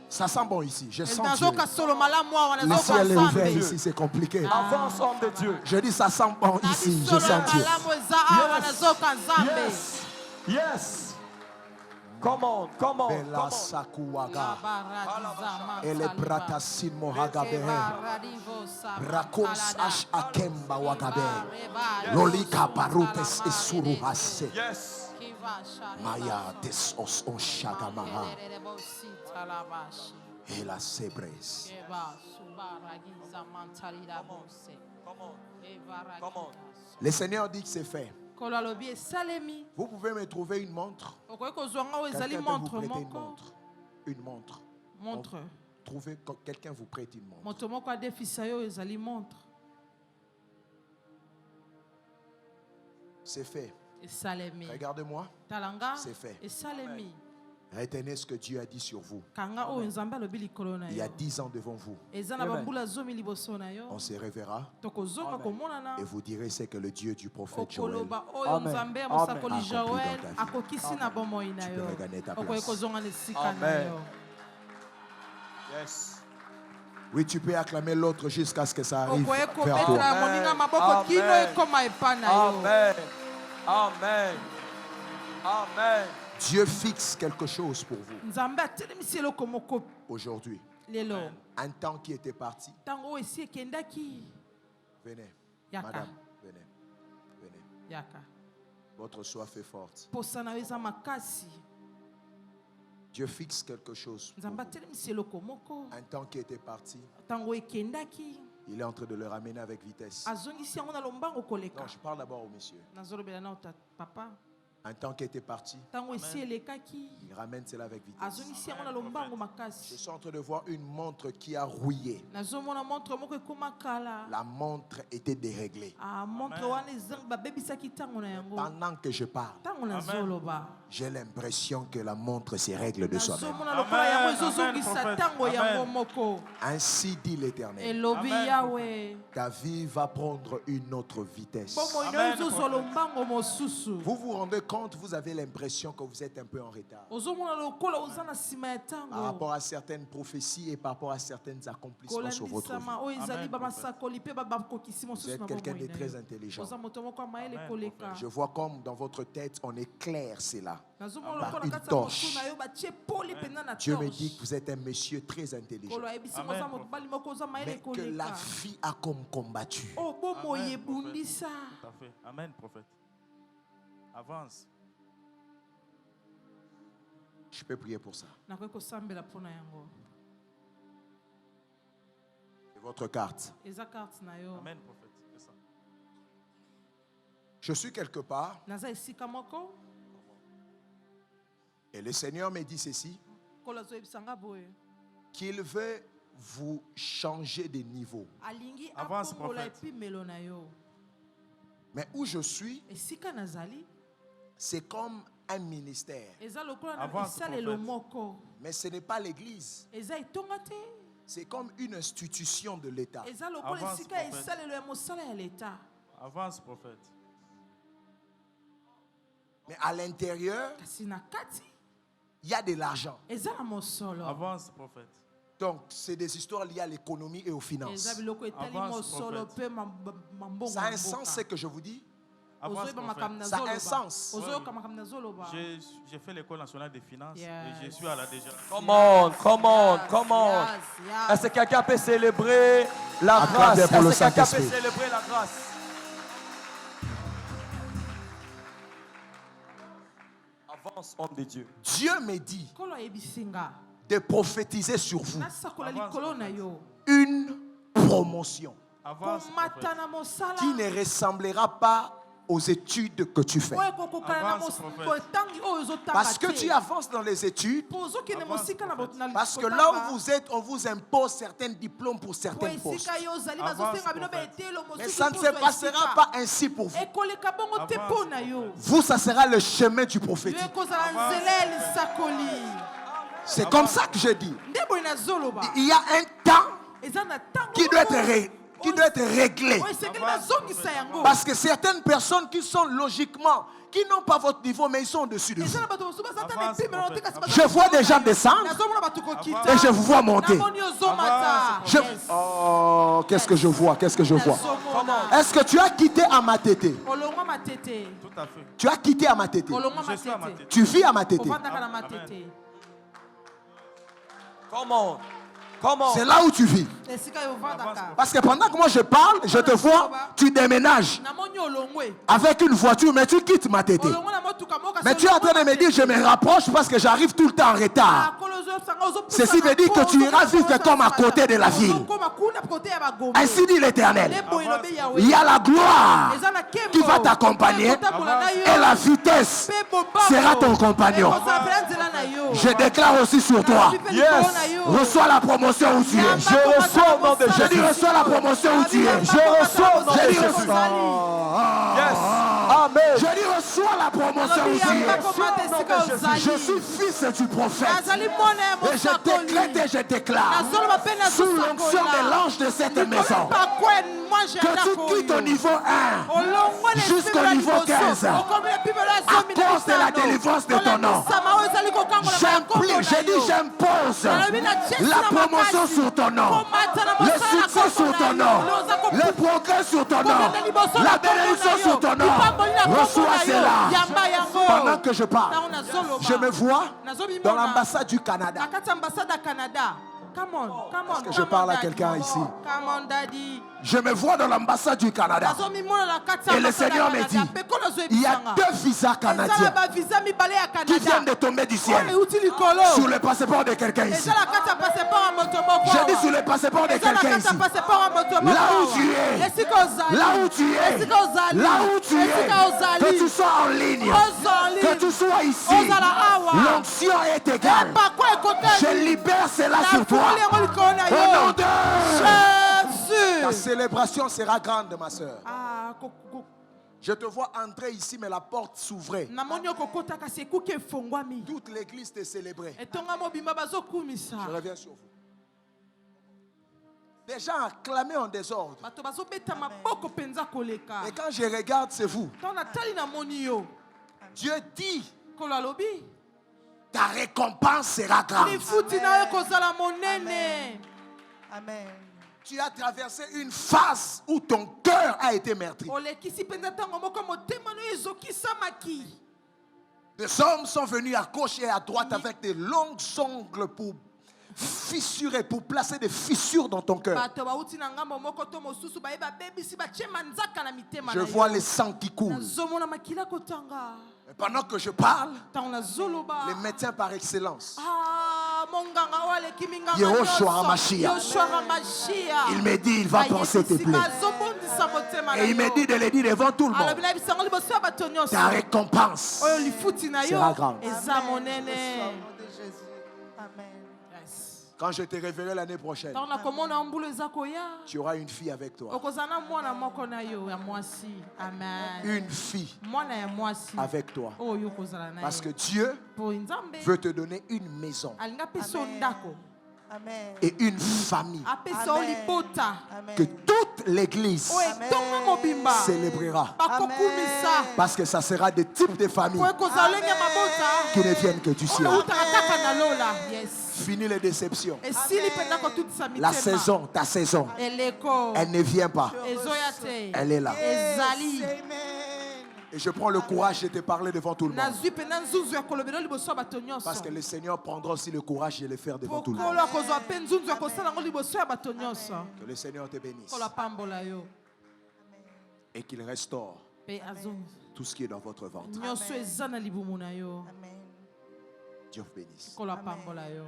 S1: Ça sent bon ici. Je sens
S2: Nazo
S1: Dieu.
S2: kasolo malamu awa,
S1: Le
S2: nazo
S1: ciel est
S2: kasambe.
S1: ouvert ici, c'est compliqué.
S3: Avance, homme de Dieu.
S1: Je dis ça sent bon ici, je sens Dieu.
S3: Yes. Yes. Come on, come on, come
S1: Bela
S3: on.
S1: sakuwaga. Ele bratasin mohagabehe. Rakos ash akemba wagabe. Lolika barutes esuruhase.
S3: Yes.
S1: Maya des os on shagamaha. Et la sebres.
S3: Come on.
S1: Le Seigneur dit que c'est fait.
S2: Kolalobi esalemi.
S1: Vous pouvez me trouver une montre.
S2: Okoki kozwanga oyo ezali
S1: Quelqu'un peut vous
S2: montre
S1: prêter une
S2: moko.
S1: montre. Une montre.
S2: Montre.
S1: Trouvez quelqu'un vous prête une montre.
S2: Moto moko adefisa yo ezali montre.
S1: C'est fait.
S2: Esalemi.
S1: Regardez-moi.
S2: Talanga.
S1: C'est fait.
S2: Esalemi.
S1: Retenez ce que Dieu a dit sur vous.
S2: Kanga oyo nzambe alobi likolo na
S1: Il y a
S2: yo.
S1: 10 ans devant vous.
S2: Eza na bambula zomi liboso na yo.
S1: On se reverra
S2: Tokozonga komonana.
S1: et vous direz c'est que le Dieu du prophète Joël.
S2: okoloba oyo
S3: Amen.
S2: nzambe ya
S3: Amen.
S2: mosakoli
S1: Accompli
S2: Joël
S1: dans ta vie.
S2: akokisi na bomoi na
S1: Tu
S2: yo.
S1: peux regagner ta
S2: Okoki
S1: place.
S2: kozonga na esika na
S3: Amen.
S2: yo.
S3: Yes.
S1: Oui, tu peux acclamer l'autre jusqu'à ce que ça arrive
S2: Okoki
S1: vers
S2: kobetela
S1: toi.
S2: moninga maboko
S3: Amen.
S2: kino ekoma epa na yo.
S3: Amen. Amen. Amen.
S1: Dieu fixe quelque chose pour vous
S2: Nzambe atelemisi eloko moko
S1: aujourd'hui.
S2: lelo.
S1: Un temps qui était parti.
S2: Ntango oyo esi ekendaki.
S1: Venez.
S2: Yaka.
S1: Madame, venez. Venez.
S2: Yaka.
S1: Votre soif est forte.
S2: Posa na yo eza makasi.
S1: Dieu fixe quelque chose pour
S2: Nzambe
S1: vous.
S2: atelemisi eloko moko.
S1: Un temps qui était parti.
S2: Ntango ekendaki.
S1: Il est en train de le ramener avec vitesse.
S2: Azongisi yango na lombango koleka.
S1: Non, je parle d'abord au monsieur.
S2: Nazolobela na papa.
S1: Un temps qui était parti.
S2: Ntango esi elekaki.
S1: Il ramène cela avec vitesse.
S2: Azongisi yango na lombango
S1: Je
S2: makasi.
S1: suis en train de voir une montre qui a rouillé.
S2: Nazomona montre moko ekoma kala.
S1: La montre était déréglée.
S2: Ah, montre wana ezangi babebisaki ntango na yango.
S1: Pendant que je parle,
S2: Ntango nazoloba.
S1: j'ai l'impression que la montre se règle de soi-même.
S2: Nazomona lokola yango
S3: Amen,
S2: ezozongisa
S3: amen,
S2: ntango
S3: prophète.
S2: yango
S3: Amen.
S2: moko.
S1: Ainsi dit l'Éternel.
S2: Elobi
S3: Amen.
S2: Yahweh.
S1: Ta vie va prendre une autre vitesse.
S2: Bomoi na
S3: Amen,
S2: yo ezozwa lombango mosusu.
S1: Vous vous rendez compte, vous avez l'impression que vous êtes un peu en retard.
S2: Ozomona lokola oza na nsima ya
S1: Par
S2: ntango.
S1: rapport à certaines prophéties et par rapport à certains accomplissements sur votre vie.
S2: kolandisama oyo ezali
S3: Amen,
S2: bamasakoli mpe babakokisi
S1: Vous
S2: mosusu
S1: êtes
S2: na
S1: quelqu'un
S2: bomoi
S1: de
S2: na
S1: très
S2: yo.
S1: intelligent.
S2: Oza moto moko ya mayele
S3: Amen,
S2: koleka.
S1: Je vois comme dans votre tête, on éclaire cela.
S2: nazomona
S1: Par
S2: lokola
S1: une
S2: kati ya
S1: torche.
S2: motu na yo batie poli mpenza na
S1: Dieu me dit que
S2: torche.
S1: vous êtes un monsieur très intelligent.
S2: kolo ayebisi
S3: Amen,
S2: moza mobali moko oza
S1: Mais
S2: mayele
S1: que la
S2: koleka.
S1: vie a comme combattu.
S2: o bomoi
S3: Amen,
S2: ebundisa.
S3: Tout à fait. Amen, prophète. Avance.
S1: Je peux prier pour ça.
S2: nakoki kosambela mpo na yango.
S1: C'est votre carte.
S2: eza karte na yo.
S3: Amen, prophète. C'est ça.
S1: Je suis quelque part
S2: naza esika moko.
S1: et le Seigneur me dit ceci,
S2: kolo azoyebisanga boye.
S1: qu'il veut vous changer de niveau.
S2: alingi
S3: Avance,
S2: akombola
S3: prophète.
S2: epimelo na yo.
S1: Mais où je suis,
S2: esika nazali
S1: c'est comme un ministère.
S2: eza lokola na
S3: Avance,
S2: esalelo
S3: prophète.
S2: moko.
S1: Mais ce n'est pas l'église.
S2: eza etonga te.
S1: C'est comme une institution de l'État.
S2: eza lokola
S3: Avance,
S2: esika
S3: prophète.
S2: esalelo ya mosala ya leta.
S3: Avance, prophète.
S1: Mais à l'intérieur,
S2: kasi na kati
S1: il y a de l'argent.
S2: eza na mosolo.
S3: Avance, prophète.
S1: Donc, c'est des histoires liées à l'économie et aux
S2: eza
S1: finances.
S2: biloko etali
S3: Avance,
S2: mosolo
S3: prophète.
S2: mpe mambongo
S1: Ça a
S2: ya
S1: un sens,
S2: mboka.
S1: ce que je vous dis.
S3: Avance,
S2: ozoyeba makambo
S3: prophète.
S2: na
S1: Ça a un
S2: zoloba.
S1: sens.
S2: ozoyoka makambo na zoloba.
S3: J'ai fait l'école nationale des finances
S2: Yes.
S3: et je suis à la déjà.
S4: Come on, come on,
S2: Yes,
S4: come on.
S2: yes, yes.
S4: Est-ce que quelqu'un peut célébrer la
S1: Acclamez
S4: grâce?
S1: pour le
S4: Est-ce que quelqu'un peut
S1: Saint-Esprit.
S4: célébrer la grâce? Homme de Dieu.
S1: Dieu me dit
S2: Kolo ayebisinga.
S1: de prophétiser sur vous
S2: Nasakola likolo na yo.
S1: une promotion
S5: Avance, prophète.
S2: Komata na mosala.
S1: qui ne ressemblera pas aux études que tu fais.
S2: Oyo kokokana na
S5: Avance,
S2: mos-
S5: prophète.
S2: tangi oyo ozotanga
S1: Parce que
S2: te.
S1: tu avances dans les études,
S2: Po ozokende mosika na bot- na
S1: parce que
S2: kotanga.
S1: là où vous êtes, on vous impose certains diplômes pour
S2: Po
S1: certains postes.
S2: esika yo ozali
S5: Avance,
S2: bazosenga bino
S5: prophète.
S2: betelo
S1: Mais
S2: mosusu
S1: ça ne se
S2: poso
S1: passera
S2: esika.
S1: pas ainsi pour vous.
S2: ekoleka bongo te
S5: Avance,
S2: mpo na yo.
S1: Vous, ça sera le chemin du
S2: yo
S1: prophétique.
S2: ekozala
S5: Avance.
S2: nzela ya lisakoli.
S1: C'est comme ça que je dis.
S2: nde boye nazoloba.
S1: Il y a un temps
S2: eza na ntango
S1: qui doit être,
S2: oyo-
S1: qui doit être réglé.
S2: oyo esekeli bazongisa yango.
S1: Parce que certaines personnes qui sont logiquement, qui n'ont pas votre niveau, mais ils sont au-dessus de vous.
S2: eza na bato mosusu baza ta na
S5: Avance,
S2: epimelo te
S5: prophète.
S2: kasi baza
S1: Je
S2: na
S1: vois des gens
S2: epimelo.
S1: descendre
S2: nazomona bato kokita.
S1: et je vous vois monter.
S2: namoni ozomata.
S1: Je-
S2: Yes.
S1: Oh, qu'est-ce que je vois? Qu'est-ce que je vois?
S2: Nazomona.
S1: Est-ce que tu as quitté Amatété?
S2: olongwa matete.
S5: Tout à fait.
S1: Tu as quitté Amatété.
S2: olongwa
S5: Je suis à ma
S2: matete.
S5: tête.
S1: Tu vis à Amatété.
S2: ovandaka na matete.
S4: Comment? Comment?
S1: C'est là où tu vis.
S2: esika yo ovandaka.
S1: Parce que pendant que moi je parle, je te vois, tu déménages
S2: namoni olongwe.
S1: avec une voiture, mais tu quittes Amatété.
S2: olongwa na motuka moko kasi
S1: Mais tu es en train de me dire, je me rapproche parce que j'arrive tout le temps en retard. Ceci veut dire que tu iras vivre comme à côté de la ville. Ainsi dit l'Éternel. Il y a la gloire qui va t'accompagner et la vitesse sera ton compagnon. Je déclare aussi sur toi, reçois la promotion où tu es.
S4: Je reçois au nom de
S1: Je dis,
S4: Jésus.
S1: reçois la promotion où tu es.
S4: Je reçois au nom de
S1: Je dis,
S4: Jésus.
S1: reçois.
S4: Yes. Amen.
S1: Je dis, reçois la promotion où tu es. Je suis fils du prophète. Et je décrète et je déclare, sous l'onction de l'ange de cette maison, que tu quittes au niveau 1 jusqu'au niveau 15. À cause de la délivrance de ton nom. J'impose la promotion sur ton nom, le succès sur ton nom, le progrès sur ton nom, la bénédiction sur ton nom. Reçois cela. Pendant que je parle, je me vois dans l'ambassade du Canada. Est-ce que je parle à quelqu'un ici? Je me vois dans l'ambassade du Canada. Et le Seigneur me dit, il y a 2 visas canadiens qui viennent de tomber du ciel sur le passeport de quelqu'un ici. Je dis sur le passeport de quelqu'un ici. Là où tu es, là où tu es, là où tu es, que tu sois en ligne, que tu sois ici, l'onction est égale. Je libère cela sur toi. Au nom de ta célébration sera grande, ma soeur. Je te vois entrer ici, mais la porte s'ouvrait. Toute l'église te célébrait. Je reviens sur vous. Des gens acclamaient en désordre. Et quand je regarde, c'est vous. Dieu dit, ta récompense sera grande.
S5: Amen.
S1: Tu as traversé une phase où ton cœur a été meurtri. Des hommes sont venus à gauche et à droite avec des longues ongles pour fissurer, pour placer des fissures dans ton cœur. Je vois les sangs qui coulent. Et pendant que je parle, les médecins par excellence, Yehoshua HaMashiach, il me dit, il va penser tes plaies. Et il me dit de le dire devant tout le monde. Ta récompense sera grande. Quand je te révélerai l'année prochaine, tu auras une fille avec toi. Une fille avec toi. Parce que Dieu veut te donner une maison et une famille que toute l'église célébrera. Parce que ça sera des types de familles qui ne viennent que du ciel. Fini les déceptions. La saison, ta saison, elle ne vient pas. Elle est là. Et je prends le courage de te parler devant tout le monde. Parce que le Seigneur prendra aussi le courage de le faire devant tout le monde. Que le Seigneur te bénisse. Et qu'il restaure tout ce qui est dans votre ventre.
S2: Amen.
S1: Dieu vous bénisse.
S2: Kola pambola yo.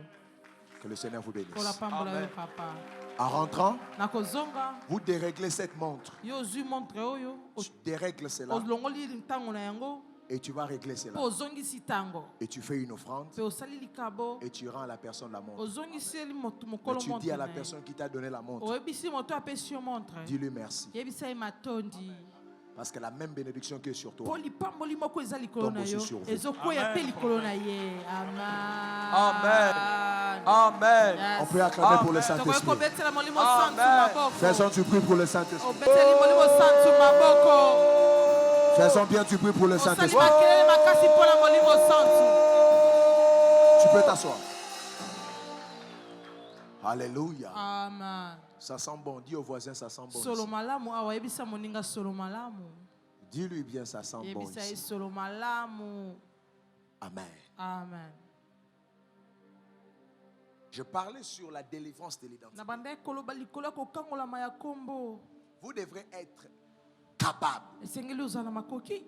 S1: Que le Seigneur vous bénisse.
S2: Kola pambola yo
S3: Amen.
S2: papa.
S1: En rentrant,
S2: Nakozonga.
S1: vous déréglez cette montre.
S2: Yo zu montre oyo.
S1: Tu dérègles cela
S2: Olongoli ntango na yango.
S1: et tu vas régler cela.
S2: Po ozongisi tango.
S1: Et tu fais une offrande
S2: Pe osali likabo.
S1: et tu rends à la personne la montre.
S2: Ozongisi eli moto
S1: Et
S2: mokolo
S1: tu
S2: montre.
S1: dis à la
S2: na ye.
S1: personne qui t'a donné la montre,
S2: Oyebisi moto apesi yo montre.
S1: dis-lui merci.
S2: Yebisa ye matondi.
S1: Parce que la même bénédiction qui est sur toi,
S2: Po lipamboli moko eza likolo
S1: Tombe
S2: na yo.
S1: aussi sur vous.
S2: Ezokwea pe likolo na ye. Amen.
S3: Amen. Amen.
S2: Yes.
S1: on peut acclamer pour le
S2: Tokoki
S1: Saint-Esprit.
S2: kobetela molimo santu
S3: Amen.
S2: maboko.
S1: Faisons du bruit pour le Saint-Esprit.
S2: Obeteli molimo santu maboko.
S1: Faisons bien du bruit pour le
S2: Osali
S1: Saint-Esprit.
S2: makelele makasi mpona molimo santu.
S1: Tu peux t'asseoir. Alléluia.
S2: Amen.
S1: Ça sent bon. Dis au voisin, ça sent bon.
S2: Solo
S1: ici.
S2: malamu awa yebisa moninga solo malamu.
S1: Dis-lui bien, ça sent bon.
S2: Yebisa ye
S1: ici.
S2: solo malamu.
S1: Amen.
S2: Amen.
S1: Je parlais sur la délivrance de l'identité.
S2: Na banda koloba likolo ya kokangolama ya kombo.
S1: Vous devrez être capable
S2: Esengeli ozala makoki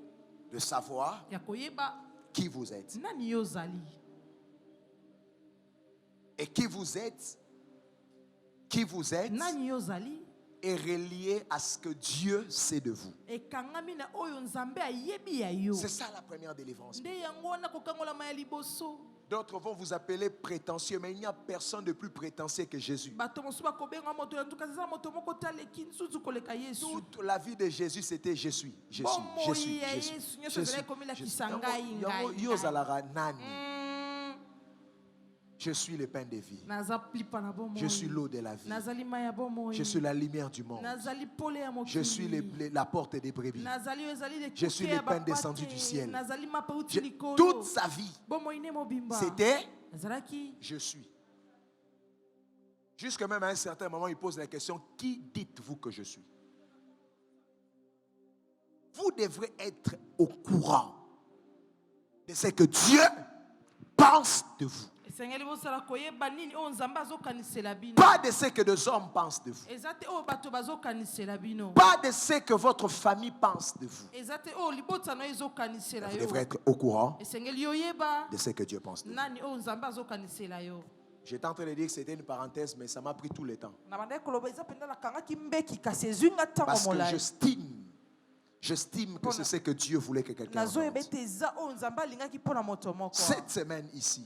S1: de savoir
S2: ya koyeba
S1: qui vous êtes.
S2: nani yo ozali.
S1: Et qui vous êtes
S2: Nani yo ozali.
S1: est relié à ce que Dieu sait de vous.
S2: Ekangami na oyo nzambe ayebi ya yo.
S1: C'est ça la première délivrance.
S2: Nde yango wana kokangolama ya liboso.
S1: D'autres vont vous appeler prétentieux, mais il n'y a personne de plus prétentieux que Jésus.
S2: Bato mosusu bakobenga moto ya ntuka eza moto moko taleki nsusu koleka Yesu.
S1: Toute la vie de Jésus, c'était je suis, je suis,
S2: Bomoi
S1: je suis,
S2: ya
S1: je
S2: Yesu
S1: suis,
S2: nyonso
S1: je
S2: ezalaki
S1: suis,
S2: komilakisa
S1: je suis.
S2: ngai,
S1: Yango-
S2: ngai,
S1: yo
S2: ngai.
S1: ozalaka nani? Je suis le pain de vie.
S2: Naza plipa na bomoi.
S1: Je suis l'eau de la vie.
S2: Nazali mai ya bomoi.
S1: Je suis la lumière du monde.
S2: Nazali pole ya mokili.
S1: Je suis la porte des brebis.
S2: Nazali oyo ezali
S1: Je suis
S2: lekuke ya
S1: le pain
S2: bapate.
S1: descendu du ciel.
S2: Nazali mapa uti
S1: Je-
S2: likolo.
S1: toute sa vie,
S2: Bomoi ne mobimba.
S1: c'était
S2: Nazalaki.
S1: je suis. Jusque même à un certain moment, il pose la question, qui dites-vous que je suis? Vous devrez être au courant de ce que Dieu pense de vous.
S2: Esengeli bosala koyeba nini oyo nzambe azokanisela bino.
S1: Pas de ce que des hommes pensent de vous.
S2: Eza te oyo bato bazokanisela bino.
S1: Pas de ce que votre famille pense de vous.
S2: Eza te oyo libotano ezokanisela
S1: Vous
S2: yo.
S1: devrez être au courant
S2: Esengeli oyeba
S1: de ce que Dieu pense de vous.
S2: nani oyo nzambe azokanisela yo.
S1: J'étais en train de dire que c'était une parenthèse, mais ça m'a pris tout le temps.
S5: Na bandai koloba eza penda na kangaki mbeki kasi ezwinga ntango
S1: Parce que
S5: molai.
S1: j'estime que c'est ce que Dieu voulait que quelqu'un
S5: nazoyeba
S1: entende.
S5: ete eza oyo nzambe alingaki mpo na moto moko.
S1: Cette semaine ici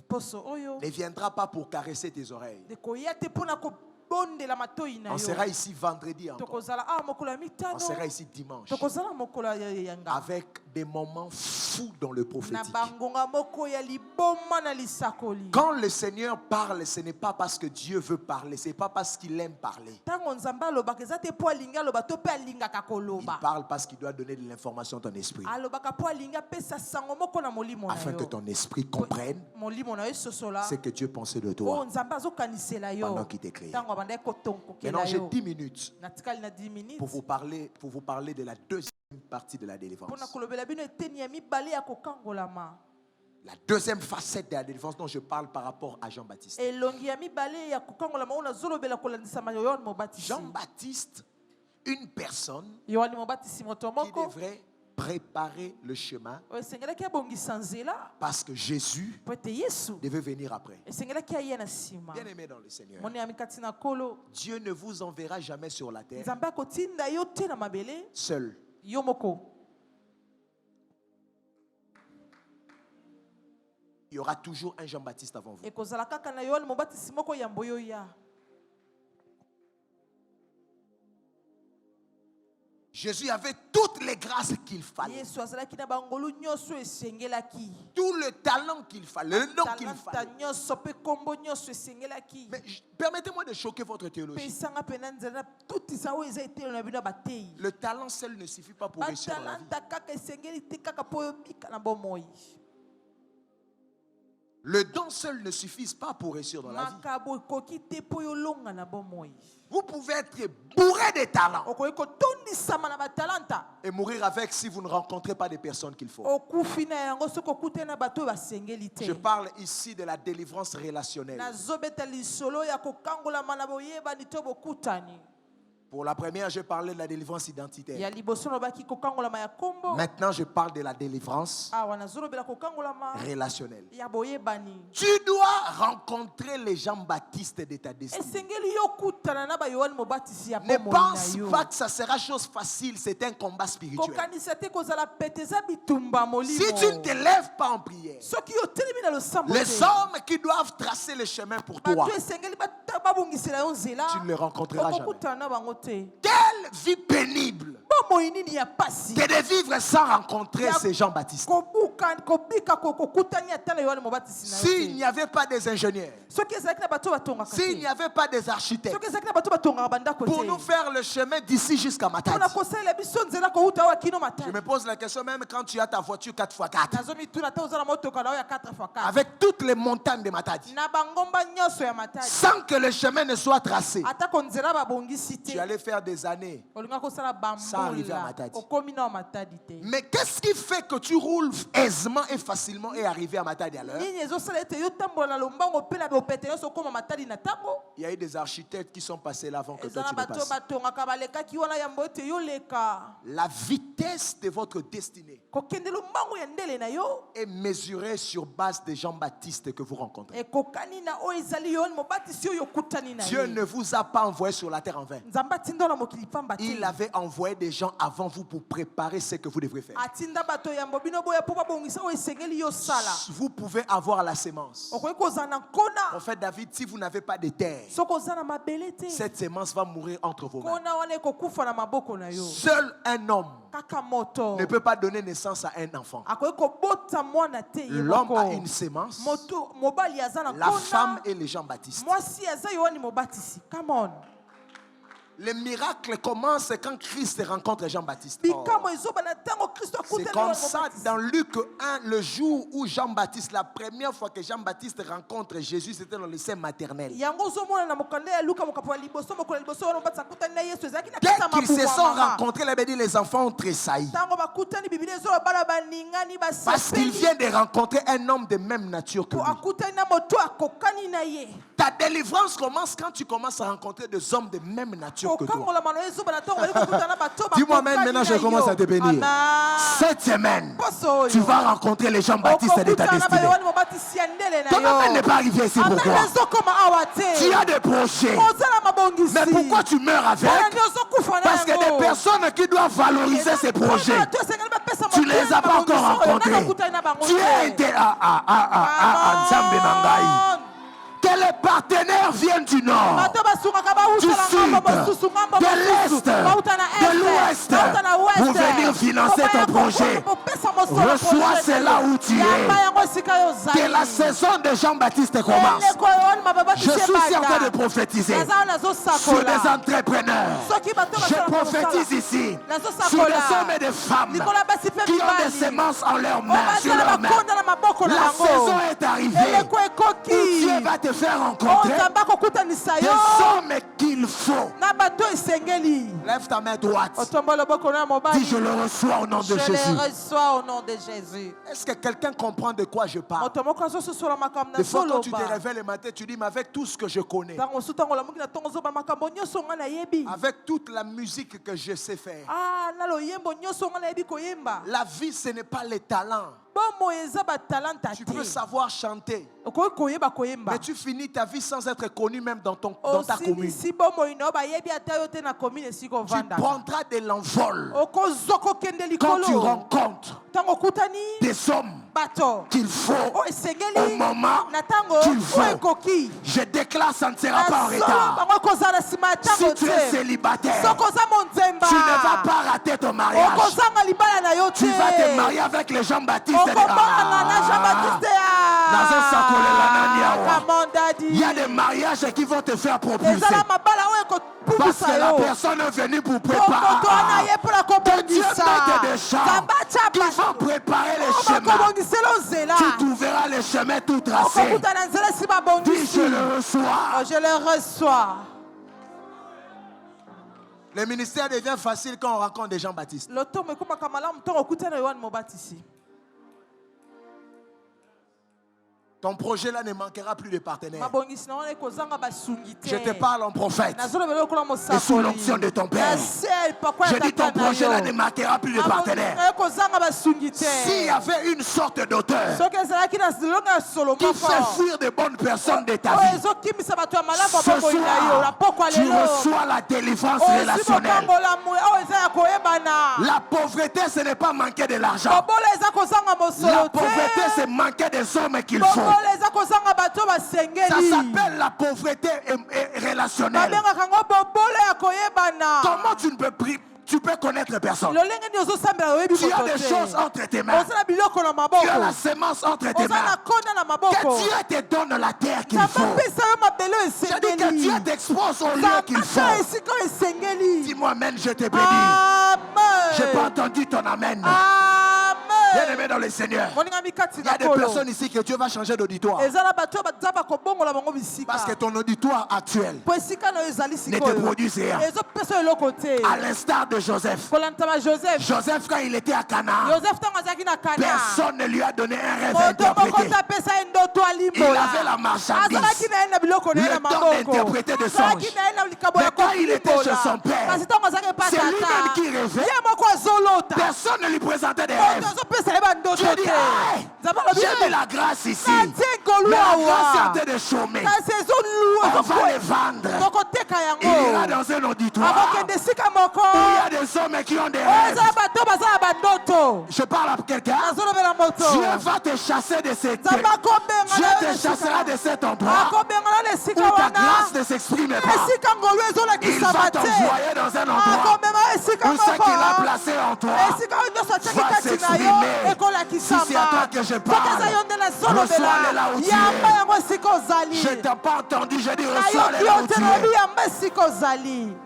S5: poso oyo
S1: ne viendra pas pour caresser tes oreilles.
S5: ekoya te mpo na kobondela matoi na
S1: On
S5: yo.
S1: sera ici vendredi encore.
S5: tokozala awa mokolo ya
S1: On
S5: mitano.
S1: sera ici dimanche.
S5: tokozala mokolo ya yanga.
S1: Avec des moments fous dans le
S5: na
S1: prophétique.
S5: bangonga moko ya liboma na lisakoli.
S1: Quand le Seigneur parle, ce n'est pas parce que Dieu veut parler, ce n'est pas parce qu'il aime parler.
S5: ntango nzambe alobaka eza te mpo alingi aloba to mpe alingaka
S1: Il
S5: koloba.
S1: parle parce qu'il doit donner de l'information à ton esprit.
S5: alobaka mpo alingi apesa sango moko na molimo na
S1: Afin que
S5: yo.
S1: ton esprit comprenne
S5: molimo na yo esosola
S1: ce que Dieu pensait de
S5: oyo
S1: toi
S5: nzambe azokanisela yo
S1: pendant qu'il t'a créé.
S5: ntango abandaki
S1: Maintenant,
S5: kotonkokela
S1: j'ai
S5: yo.
S1: 10 minutes
S5: natikali na 10 minutes
S1: pour vous parler de la deuxième partie de la délivrance.
S5: mpona kolobela bino eteni ya mibale ya kokangolama.
S1: La deuxième facette de la délivrance dont je parle par rapport à Jean-Baptiste.
S5: elongi ya mibale ya kokangolama oyo nazolobela kolandisama yohane mobatisi.
S1: Jean-Baptiste, une personne
S5: yohane mobatisi moto
S1: qui
S5: moko
S1: devrait préparer le chemin
S5: oyo esengelaki abongisa nzela
S1: parce que Jésus
S5: po ete yesu
S1: devait venir après.
S5: esengelaki aye na nsima.
S1: Bien aimé dans le Seigneur,
S5: moni ya mikati na kolo
S1: Dieu ne vous enverra jamais sur la terre
S5: nzambe akotinda yo te na mabele
S1: seul.
S5: yo moko.
S1: Il y aura toujours un Jean-Baptiste avant vous.
S5: ekozala kaka na yohane mobatisi moko yambo yo ya.
S1: Jésus avait toutes les grâces qu'il fallait,
S5: yesu azalaki na bangolu nyonso esengelaki.
S1: tout le talent qu'il fallait, le nom qu'il
S5: talanta
S1: fallait.
S5: nyonso mpe kombo nyonso esengelaki.
S1: Mais permettez-moi de choquer votre
S5: mpe
S1: théologie.
S5: esanga mpenza nzela tutisa oyo eza etelo na bino ya batei.
S1: Le talent seul ne suffit pas pour réussir dans la vie.
S5: batalanta kaka esengeli te kaka mpo oyobika na bomoi.
S1: Le don seul ne suffit pas pour réussir dans la vie.
S5: makabo ekoki te mpo oyolonga na bomoi.
S1: Vous pouvez être bourré de talents
S5: okoki kotondisama na batalanta
S1: et mourir avec si vous ne rencontrez pas des personnes qu'il faut.
S5: okufi na yango soki okute na bato oyo basengeli te.
S1: Je parle ici de la délivrance relationnelle.
S5: nazobeta lisolo ya kokangolama na boyebani to bokutani.
S1: Pour la première, je parlais de la délivrance identitaire.
S5: ya liboso lobaki kokangolama ya kombo
S1: Maintenant, je parle de la délivrance
S5: awa nazolobela kokangolama
S1: relationnelle.
S5: ya boyebani.
S1: Tu dois rencontrer les Jean-Baptiste de ta destinée.
S5: esengeli yo kutana na bayohani mobatisi ya
S1: Ne
S5: bomoi na
S1: pense
S5: yo.
S1: pas que ça sera chose facile, c'est un combat spirituel.
S5: kokanisa te kozala pete eza bitumba molimo.
S1: Si tu ne te lèves pas en prière,
S5: soki otelemi na losambo
S1: les
S5: te,
S1: hommes qui doivent tracer le chemin pour toi,
S5: bato esengeli babongisela yo nzela
S1: tu ne les rencontreras jamais.
S5: okokutana na bango te.
S1: Quelle vie pénible
S5: bomoi nini ya pasi
S1: que de vivre sans rencontrer ces Jean-Baptiste.
S5: kobika kokutani ata na yohani mobatisi na yo
S1: S'il
S5: te.
S1: n'y avait pas des ingénieurs,
S5: soki ezalaki na bato batongaka
S1: s'il n'y
S5: te,
S1: avait pas des architectes,
S5: soki ezalaki na bato batongaka bandako
S1: pour
S5: te,
S1: nous faire le chemin d'ici jusqu'à Matadi.
S5: mpona kosalela biso nzela kouta awa kino
S1: Je
S5: matani.
S1: me pose la question, même quand tu as ta voiture 4x4,
S5: nazomituna te oza na motoka na oyo ya 4x4
S1: avec toutes les montagnes de Matadi,
S5: na bangomba nyonso ya matani,
S1: sans que le chemin ne soit tracé,
S5: atako nzela babongisi
S1: tu
S5: te,
S1: allais faire des années.
S5: olinga kosala
S1: Sans arriver à
S5: bambula
S1: Matadi.
S5: okomi na matadi te.
S1: Mais qu'est-ce qui fait que tu roules aisément et facilement et arriver à Matadi à l'heure?
S5: nini ezosala ete yo tambola na lombango mpe na bopete nyonso okoma matadi na ntango?
S1: Il y a eu des architectes qui sont passés là avant que
S5: eza
S1: toi
S5: na
S1: tu ne
S5: bato
S1: passes.
S5: batongaka balekaki wana yambo ete yo leka
S1: La vitesse de votre destinée
S5: kokende lombango ya ndele na yo
S1: est mesurée sur base des Jean-Baptiste que vous rencontrez.
S5: ekokani na oyo ezali yohani mobatisi oyo okutani na
S1: Dieu
S5: ye.
S1: ne vous a pas envoyé sur la terre en vain.
S5: nzambe atinda na mokili pamba te,
S1: Il avait envoyé des gens avant vous pour préparer ce que vous devrez faire.
S5: atinda bato yambo bino boya mpo babongisa oyo esengeli yo sala.
S1: Vous pouvez avoir la sémence.
S5: okoki kozala na nkona
S1: Prophète David, si vous n'avez pas de terre,
S5: soki oza na mabele te,
S1: cette sémence va mourir entre vos mains.
S5: nkona wana ekokufa na maboko na yo.
S1: Seul un homme
S5: kaka moto
S1: ne peut pas donner naissance à un enfant.
S5: akoki kobota mwana te ye
S1: L'homme
S5: moko.
S1: a une sémence,
S5: mobali aza na
S1: la femme
S5: nkona,
S1: et les Jean-Baptiste.
S5: mwasi aza yohani mobatisi. Come on.
S1: Le miracle commence quand Christ rencontre Jean-Baptiste.
S5: bikamwa ezoba na ntango kristo
S1: C'est
S5: akutani
S1: comme
S5: yohani
S1: ça
S5: mobatisi.
S1: dans Luc 1, le jour où Jean-Baptiste, la première fois que Jean-Baptiste rencontre Jésus, c'était dans le sein maternel.
S5: yango ozomona na mokanda ya luka mokapo ya liboso mokolo ya liboso wana mobatisi akutani na yesu ezalaki na
S1: Dès
S5: kati ya
S1: qu'ils se
S5: mabuku
S1: sont
S5: ya mama.
S1: rencontrés, il avait dit les enfants ont tressailli.
S5: ntango bakutani biblia ezoba bana baningani
S1: Parce qu'il
S5: basepeli
S1: vient de rencontrer un homme de même nature que
S5: po
S1: lui.
S5: akutani na moto akokani na ye.
S1: Ta délivrance commence quand tu commences à rencontrer des hommes de même nature que toi.
S5: kokangolama na yo ezoba na ntango bali kokutana na bato
S1: Dis-moi
S5: bakokani
S1: amen, maintenant
S5: na
S1: je commence
S5: yo.
S1: à te bénir.
S5: Amen.
S1: Cette semaine,
S5: Poso oyo.
S1: tu vas rencontrer les Jean-Baptiste de ta
S5: Okokutana na
S1: destinée.
S5: bayohani mobatisi ya ndele na
S1: Ton
S5: yo.
S1: amen n'est pas arrivé ici.
S5: Amen
S1: Pourquoi?
S5: ezokoma awa te.
S1: Tu as des projets.
S5: ozala mabongisi.
S1: Mais pourquoi tu meurs avec?
S5: Wana nde ozokufa na
S1: Parce que
S5: yango.
S1: des personnes qui doivent valoriser ces projets, tu les as pas encore rencontrés. Tu es Nzambe na ngai. Que les partenaires viennent du nord, du sud, de l'est, de l'ouest pour venir financer ton projet. Reçois cela où tu es. Que la saison de Jean-Baptiste commence. Je suis en train de prophétiser sur des entrepreneurs. Je prophétise ici sur des hommes et des femmes qui ont des semences en leurs mains, sur leurs mains. La saison est arrivée où Dieu va te faire rencontrer des hommes qu'il faut. Lève ta main droite. Dis, je le reçois au nom de
S5: Je
S1: Jésus.
S5: les reçois au nom de Jésus.
S1: Est-ce que quelqu'un comprend de quoi je parle? Des fois, quand tu te réveilles le matin, tu dis, mais avec tout ce que je connais, avec toute la musique que je sais faire, la vie, ce n'est pas les talents. Tu peux savoir chanter, mais tu finis ta vie sans être connu même dans ta commune. Tu prendras de l'envol quand tu rencontres des hommes qu'il faut au moment qu'il faut. Je déclare, ça ne sera pas en retard. Si tu es célibataire, tu ne vas pas rater ton mariage. Tu vas te marier avec les Jean-Baptiste. Il y a des mariages qui vont te faire propulser. Parce que la personne est venue pour préparer. Que Dieu mette des gens qui vont préparer les chemins. Tu trouveras les chemins tout tracés. Dis, je le reçois.
S5: Je le reçois.
S1: Le ministère devient facile quand on rencontre des Jean-Baptiste. Ton projet là ne manquera plus de partenaires.
S5: mabongisi na wana ekozanga basungi te.
S1: Je te parle en prophète.
S5: nazolobela lokola
S1: Et sous l'onction de ton père. Je dis ton projet là ne manquera plus de partenaires.
S5: ekozanga basungi te.
S1: S'il y avait une sorte d'auteur
S5: soki ezalaki na lolonga ya solo
S1: qui
S5: moko
S1: fait fuir de bonnes personnes de ta
S5: oyo
S1: vie,
S5: ezokimisa bato ya malamu
S1: ce
S5: abokoli na yo na
S1: soir,
S5: pokwa
S1: tu
S5: lelo
S1: reçois la délivrance
S5: ozwi
S1: relationnelle.
S5: mokangola oyo eza ya koyebana.
S1: La pauvreté, ce n'est pas manquer de l'argent.
S5: bobola eza kozanga
S1: La
S5: mosolo
S1: pauvreté,
S5: te.
S1: c'est manquer des hommes qu'il faut.
S5: bobola eza kozanga bato
S1: Ça
S5: basengeli.
S1: s'appelle la pauvreté relationnelle.
S5: babengaka yango bobola ya koyebana.
S1: Comment tu peux connaître personne?
S5: lolenge nini ozosambela oyebi
S1: Tu as
S5: moto
S1: des
S5: te.
S1: choses entre tes mains.
S5: oza na biloko na
S1: Tu as la
S5: maboko.
S1: sémence entre tes
S5: oza na
S1: mains.
S5: konda na
S1: Que
S5: maboko.
S1: Dieu te donne la terre qu'il faut.
S5: apesa yo mabele oyo
S1: Je dis que
S5: esengeli.
S1: Dieu t'expose au lieu qu'il
S5: apesa
S1: faut.
S5: esika oyo esengeli.
S1: Dis-moi amen, je te bénis.
S5: amen.
S1: J'ai pas entendu ton amen.
S5: amen.
S1: Bien-aimé dans le Seigneur.
S5: moningami kati
S1: Il y a
S5: na
S1: des
S5: kolo.
S1: personnes ici que Dieu va changer d'auditoire.
S5: eza na bato oyo baza bakobongola bango bisika.
S1: Parce que ton auditoire actuel
S5: po esika na oyo ezali
S1: ne te
S5: sikoyo
S1: produise rien.
S5: ezopesa yo eloko te.
S1: À l'instar de Joseph.
S5: kolanda Joseph.
S1: Joseph, quand il était à Canaan,
S5: Joseph ntango azalaki na kana.
S1: personne ne lui a donné un rêve
S5: moto moko
S1: interprété.
S5: te apesa ye ndoto
S1: Il
S5: alimbola.
S1: avait la marchandise.
S5: azalaki na ye na biloko na ye na
S1: Le temps
S5: maboko.
S1: d'interpréter des
S5: azalaki
S1: songes.
S5: na ye na likabo
S1: Mais
S5: ya
S1: quand il était
S5: kolimbola.
S1: chez son père,
S5: kasi ntango azalaki epa
S1: c'est lui-même
S5: tata
S1: qui rêvait.
S5: ye moko azolota.
S1: Personne ne lui présentait des
S5: moto
S1: rêves.
S5: azopesa ye bandoto
S1: Tu dis,
S5: te.
S1: hey,
S5: nzambe alobi
S1: j'ai mis la grâce ici.
S5: natie ngolu
S1: Mais la grâce est en
S5: awa.
S1: train de chômer.
S5: kasi
S1: On va
S5: ezoluwa
S1: les vendre.
S5: tokoteka
S1: Il ira
S5: yango.
S1: dans un auditoire
S5: akokende esika moko.
S1: où il y a des hommes qui ont des
S5: oyo
S1: rêves.
S5: eza bato baza na bandoto.
S1: Je parle à quelqu'un.
S5: nazolobela moto.
S1: Dieu va te chasser de cette
S5: nzambe akobenga
S1: Dieu
S5: na yo
S1: te
S5: na esika.
S1: chassera de cet endroit
S5: akobenga na na esika
S1: où ta
S5: wana.
S1: grâce ne s'exprime pas.
S5: esika ngolu
S1: Il
S5: ezolakisama
S1: va
S5: te.
S1: t'envoyer dans un endroit
S5: akomema esika
S1: où ce qu'il a
S5: moko.
S1: placé en toi
S5: esika oyo nyonso atiaki
S1: va
S5: kati na yo
S1: s'exprimer. Si
S5: ekolakisama.
S1: c'est à toi que je
S5: soki
S1: parle,
S5: eza yo nde
S1: reçois-le là
S5: nazolobela
S1: où tu
S5: yamba
S1: es.
S5: yango esika ozali.
S1: Je t'ai pas entendu, je dis reçois-le
S5: nayoki
S1: là
S5: yo
S1: où
S5: te
S1: tu
S5: nayebi
S1: es.
S5: yamba esika ozali.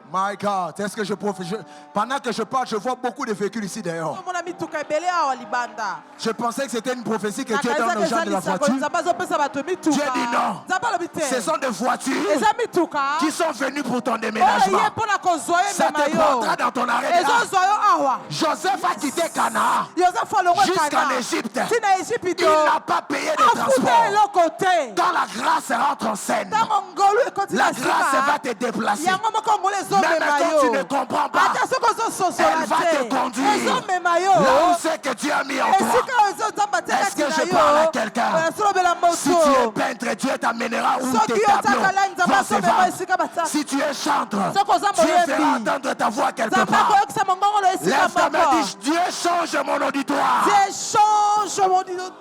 S1: My God, est-ce que pendant que je parle, je vois beaucoup de véhicules ici dehors.
S5: omona mituka ebele awa libanda.
S1: Je pensais que c'était une prophétie que Dieu donne
S5: nakaisaka
S1: aux gens
S5: eza
S1: de la
S5: lisako
S1: voiture.
S5: nzambe azopesa bato mituka.
S1: Dieu dit non.
S5: nzambe alobi te.
S1: Ce sont des voitures
S5: eza mituka
S1: qui sont venues pour ton
S5: oyo
S1: déménagement.
S5: ye mpo na kozwa yo
S1: Ça
S5: emema
S1: te
S5: yo.
S1: prendra dans ton arrêt.
S5: ezozwa yo awa.
S1: Joseph a quitté Canaan
S5: yosefu alongwe
S1: jusqu'en
S5: kana
S1: Égypte.
S5: tina Égypte
S1: Il n'a pas payé de
S5: afuta
S1: transport.
S5: eloko te.
S1: Quand la grâce rentre en scène,
S5: ntango ngolu ekoti
S1: la
S5: na
S1: grâce va
S5: sika
S1: te déplacer.
S5: yango moko ngolu
S1: Même
S5: ezomema
S1: quand tu ne
S5: yo.
S1: comprends pas,
S5: ata soki ozososola
S1: elle va te
S5: te
S1: conduire
S5: ezomema yo.
S1: là où c'est que Dieu a mis en toi.
S5: esika oyo ezozamba te
S1: Est-ce
S5: kati
S1: que
S5: na
S1: je parle à
S5: yo
S1: quelqu'un?
S5: oyasolobela
S1: Si tu es
S5: moto.
S1: peintre, Dieu t'amènera où
S5: soki
S1: tes
S5: yo
S1: tableaux
S5: otaka lani nzambe
S1: vont se
S5: azomema
S1: vendre.
S5: esika bata.
S1: Si tu es chanteur,
S5: soki oza
S1: Dieu fera
S5: moyebi
S1: entendre ta voix quelque
S5: nzambe
S1: part.
S5: akoyokisa mongongolo esika
S1: Lève ta main,
S5: moko.
S1: dis Dieu change mon auditoire.
S5: Dieu change mon auditoire.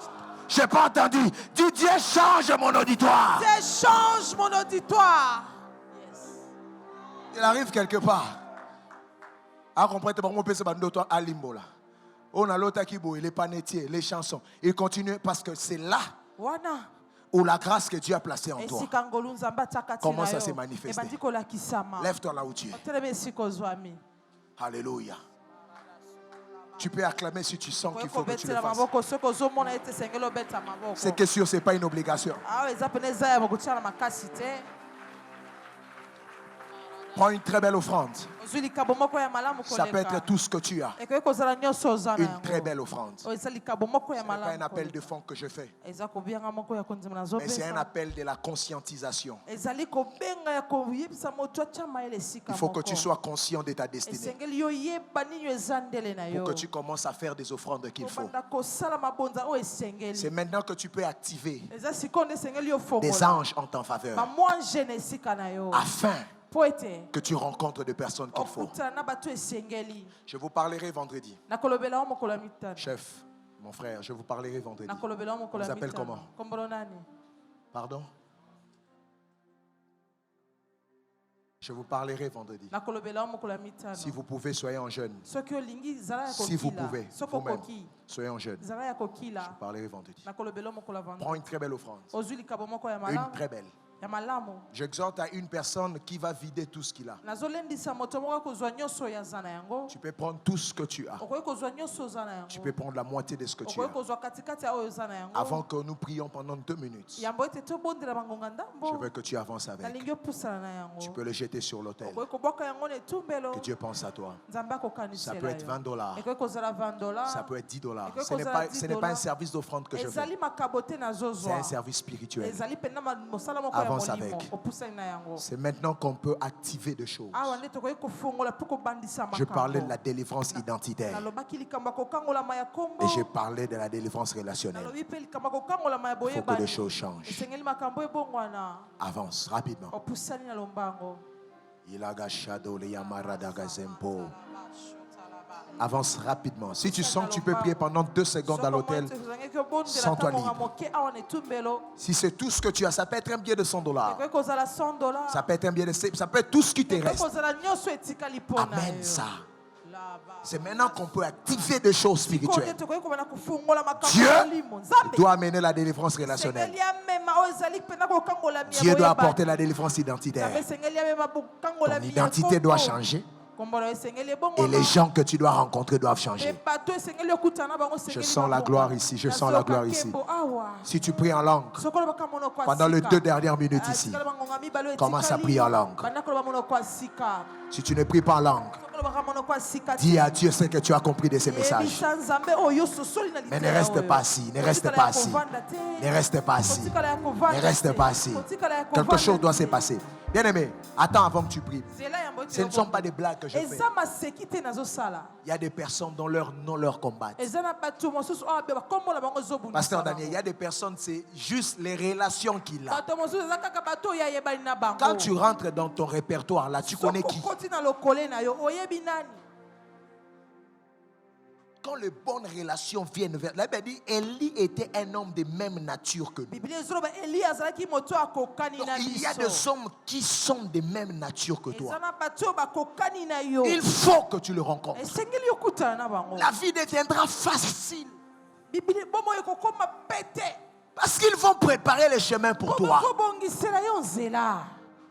S1: J'ai pas entendu. Dis Dieu change mon auditoire.
S5: Dieu change mon auditoire.
S1: Il arrive quelque part. Ah, comprenez, on peut se battre à Limbola. On a l'autre qui boit les panetiers, les chansons. Il continue parce que c'est là
S5: Wana.
S1: où la grâce que Dieu a placée en toi.
S5: Esika ngolu nzambe atakati
S1: Comment
S5: na
S1: ça
S5: yo.
S1: s'est manifesté?
S5: Ebandi kolakisama.
S1: Lève-toi là où tu es.
S5: Otelemi esika ozwami.
S1: Alléluia. Tu peux acclamer si tu sens qu'il faut que tu le
S5: Okobetela
S1: fasses.
S5: maboko soki ozomona ete esengeli obeta maboko.
S1: C'est que sûr, ce n'est pas une obligation.
S5: awa eza pene eza ya kotia na makasi te.
S1: Prends une très belle offrande.
S5: ozwi likabo moko ya malamu
S1: Ça peut être
S5: koleka.
S1: tout ce que tu as.
S5: ekoki kozala nyonso oza na
S1: Une
S5: yango.
S1: très belle offrande. Ce
S5: oyo eza likabo moko ya
S1: n'est pas un
S5: malamu
S1: appel de
S5: koleka.
S1: fonds que je fais,
S5: eza kobenga moko ya kondima
S1: mais c'est un
S5: nazopesa.
S1: appel de la conscientisation.
S5: ezali kobenga ya koyebisa moto atya mayele esika
S1: Il faut que
S5: moko.
S1: tu sois conscient de ta destinée.
S5: esengeli yo yeba nini eza ndele na yo.
S1: Pour que tu commences à faire des offrandes qu'il faut.
S5: kobanda kosala mabonza oyo
S1: C'est
S5: esengeli.
S1: maintenant que tu peux activer
S5: eza sikoyo nde esengeli yo
S1: des
S5: fongola
S1: anges en ta faveur
S5: bamwange na esika na yo
S1: afin
S5: po ete
S1: que tu rencontres des personnes qu'il faut.
S5: okutana na bato esengeli.
S1: Je vous parlerai vendredi.
S5: nakolobela yo mokolo ya mitano.
S1: Chef, mon frère, je vous parlerai vendredi.
S5: nakolobela yo mokolo
S1: Vous
S5: ya
S1: appelle
S5: mitano.
S1: comment?
S5: kombolo nani?
S1: Pardon? Je vous parlerai vendredi.
S5: nakolobela yo mokolo ya mitano.
S1: Si vous pouvez, soyez en jeûne.
S5: soki olingi zala ya
S1: Si vous
S5: kokila.
S1: pouvez,
S5: soki
S1: vous-même,
S5: okoki
S1: soyez en jeûne.
S5: zala ya
S1: Je
S5: kokila.
S1: vous parlerai vendredi.
S5: nakolobela yo mokolo ya
S1: Prends
S5: vandredi.
S1: une très belle offrande.
S5: ozwi likabo moko ya
S1: Une
S5: malamu.
S1: très belle.
S5: ya malamu.
S1: J'exhorte à une personne qui va vider tout ce qu'il a.
S5: Nazolendisa moto moko kozwa nyonso ya zana yango.
S1: Tu peux prendre tout ce que tu as.
S5: Okoki kozwa nyonso zana yango.
S1: Tu peux prendre la moitié de ce que tu
S5: Okoki
S1: as.
S5: kozwa katikati ya oyo zana yango.
S1: Avant que nous prions pendant 2 minutes,
S5: Yambo ete tobondela bangonga
S1: je
S5: ndambo.
S1: veux que tu avances avec.
S5: Nalingi opusana na yango.
S1: Tu peux le jeter sur l'autel.
S5: Okoki kobwaka yango na etumbelo.
S1: Que Dieu pense à toi.
S5: Nzambe akokanisela
S1: Ça peut être
S5: yo.
S1: $20.
S5: Ekoki kozala $20.
S1: Ça peut être $10.
S5: Ekoki
S1: Ce n'est
S5: kozala
S1: pas, ce n'est pas un
S5: $10.
S1: service d'offrande que je fais.
S5: Ezali makabote
S1: C'est
S5: nazozwa.
S1: un service spirituel.
S5: Ezali pena mosala moko ya
S1: Avance
S5: molimo.
S1: avec.
S5: Opusani na yango.
S1: C'est maintenant qu'on peut activer des choses.
S5: Awa nde tokoki kofungola mpo kobandisa
S1: Je
S5: makambo.
S1: parlais de la délivrance identitaire.
S5: Nalobaki likambo ya kokangolama ya kombo.
S1: Et j'ai parlé de la délivrance relationnelle.
S5: Nalobi mpe likambo ya kokangolama ya
S1: Il faut que les
S5: boyebani.
S1: choses changent.
S5: Esengeli makambo ebongwana.
S1: Avance rapidement.
S5: Opusani na lombango.
S1: Ilaga Shadow, le Yamara Daga Zempo. Avance rapidement. Si tu sens que tu peux prier pendant 2 secondes à l'hôtel, sens-toi libre. Si c'est tout ce que tu as, ça peut être un billet de $100. Ça peut être un billet de ça peut être tout ce qui te reste. Amen ça. C'est maintenant qu'on peut activer des choses spirituelles. Dieu doit amener la délivrance relationnelle. Dieu doit apporter la délivrance identitaire. Ton identité doit changer. Et les gens que tu dois rencontrer doivent changer. Je sens la gloire ici. Je sens la gloire ici. Si tu pries en langue, pendant les 2 dernières minutes ici, commence à prier en langue. Si tu ne pries pas en langue, dis à Dieu ce que tu as compris de ces messages. Mais ne reste pas assis. Ne reste pas assis. Ne reste pas assis. Ne reste pas assis. Quelque chose doit se passer. Bien-aimé, attends avant que tu pries. Ce ne sont pas des blagues que je fais. Il y a des personnes dont leur nom leur combattent. Pasteur Daniel, il y a des personnes, c'est juste les relations qu'il a. Quand tu rentres dans ton répertoire, là, tu connais qui? Quand les bonnes relations viennent vers... La Bible dit, Élie était un homme de même nature que nous. Donc, il y a des hommes qui sont de même nature que toi. Il faut que tu le rencontres. La vie deviendra facile. Parce qu'ils vont préparer le chemin pour toi.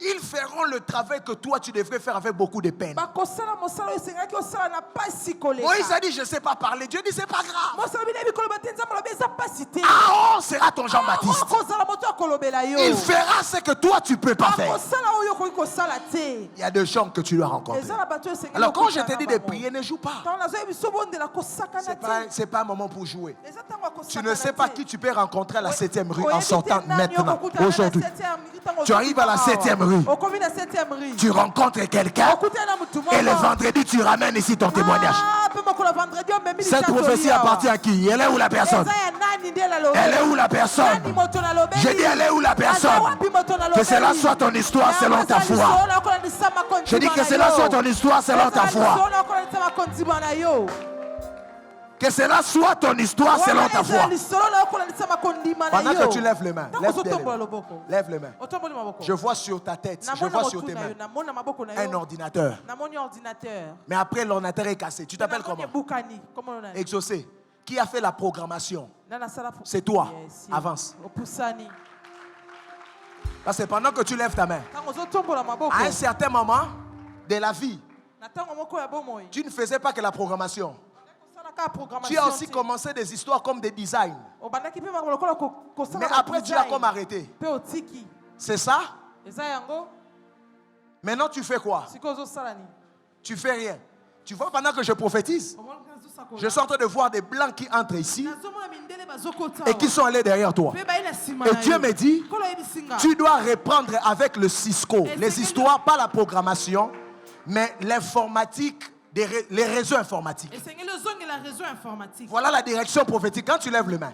S1: Ils feront le travail que toi tu devrais faire avec beaucoup de peine. Moïse a dit je ne sais pas parler. Dieu dit c'est pas grave. Aaron sera ton Jean-Baptiste. Il fera ce que toi tu ne peux pas faire. Il y a des gens que tu dois rencontrer. Alors quand je te dis de prier, ne joue pas. C'est pas un moment pour jouer. Tu ne sais pas qui tu peux rencontrer à la 7e rue en sortant maintenant. Aujourd'hui, tu arrives à la 7e rue. Tu rencontres quelqu'un et le vendredi tu ramènes ici ton témoignage. Cette prophétie appartient à qui? Elle est où la personne? Elle est où la personne? Je dis elle est où la personne? Que cela soit ton histoire selon ta foi. Je dis que cela soit ton histoire selon ta foi. Que cela soit ton histoire selon ta foi. Pendant que tu lèves les mains, lève les mains. Je vois sur ta tête, je vois sur tes mains un ordinateur. Mais après l'ordinateur est cassé. Tu t'appelles comment? Exaucé. Qui a fait la programmation? C'est toi. Avance. Parce que pendant que tu lèves ta main, à un certain moment de la vie, tu ne faisais pas que la programmation. Tu as aussi commencé des histoires comme des designs. Mais après tu as comme arrêté. C'est ça? Maintenant tu fais quoi? Tu fais rien. Tu vois, pendant que je prophétise, je suis en train de voir des blancs qui entrent ici et qui sont allés derrière toi. Et Dieu me dit, tu dois reprendre avec le Cisco les histoires, pas la programmation, mais l'informatique, les réseaux informatiques. Voilà la direction prophétique. Quand tu lèves les mains,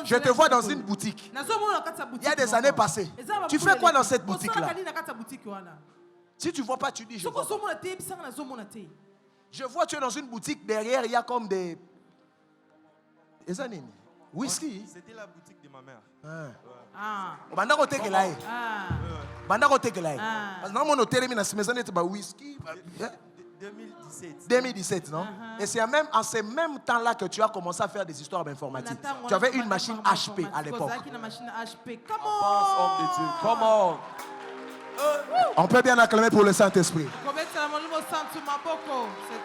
S1: je te vois dans une boutique. Il y a des années passées. Tu fais quoi dans cette boutique-là? Si tu ne vois pas, tu dis je vois. Je vois, tu es dans une boutique, derrière, il y a comme des... Whisky.
S6: C'était la boutique de ma mère.
S3: 2017.
S1: 2017, non? Et c'est même en ces mêmes temps-là que tu as commencé à faire des histoires d'informatique. Tu avais une machine HP à l'époque.
S3: Pense, homme de Dieu. Comment?
S1: On peut bien acclamer pour le Saint-Esprit.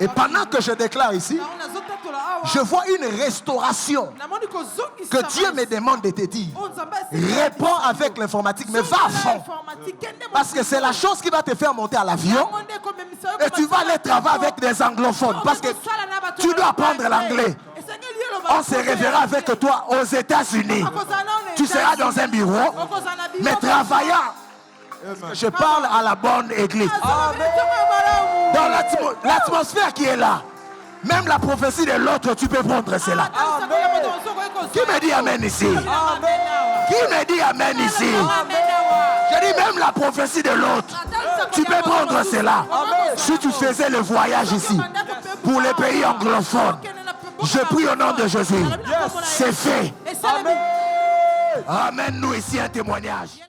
S1: Et pendant que je déclare ici, je vois une restauration que Dieu me demande de te dire. Réponds avec l'informatique, mais va à fond. Parce que c'est la chose qui va te faire monter à l'avion. Et tu vas aller travailler avec des anglophones. Parce que tu dois apprendre l'anglais. On se réveillera avec toi aux États-Unis. Tu seras dans un bureau, mais travaillant. Je parle à la bonne église. Dans l'atmosphère qui est là, même la prophétie de l'autre, tu peux prendre cela. Qui me dit amen ici? Qui me dit amen ici? Je dis même la prophétie de l'autre, tu peux prendre cela. Si tu faisais le voyage ici, pour les pays anglophones, je prie au nom de Jésus. C'est fait. Amène-nous ici un témoignage.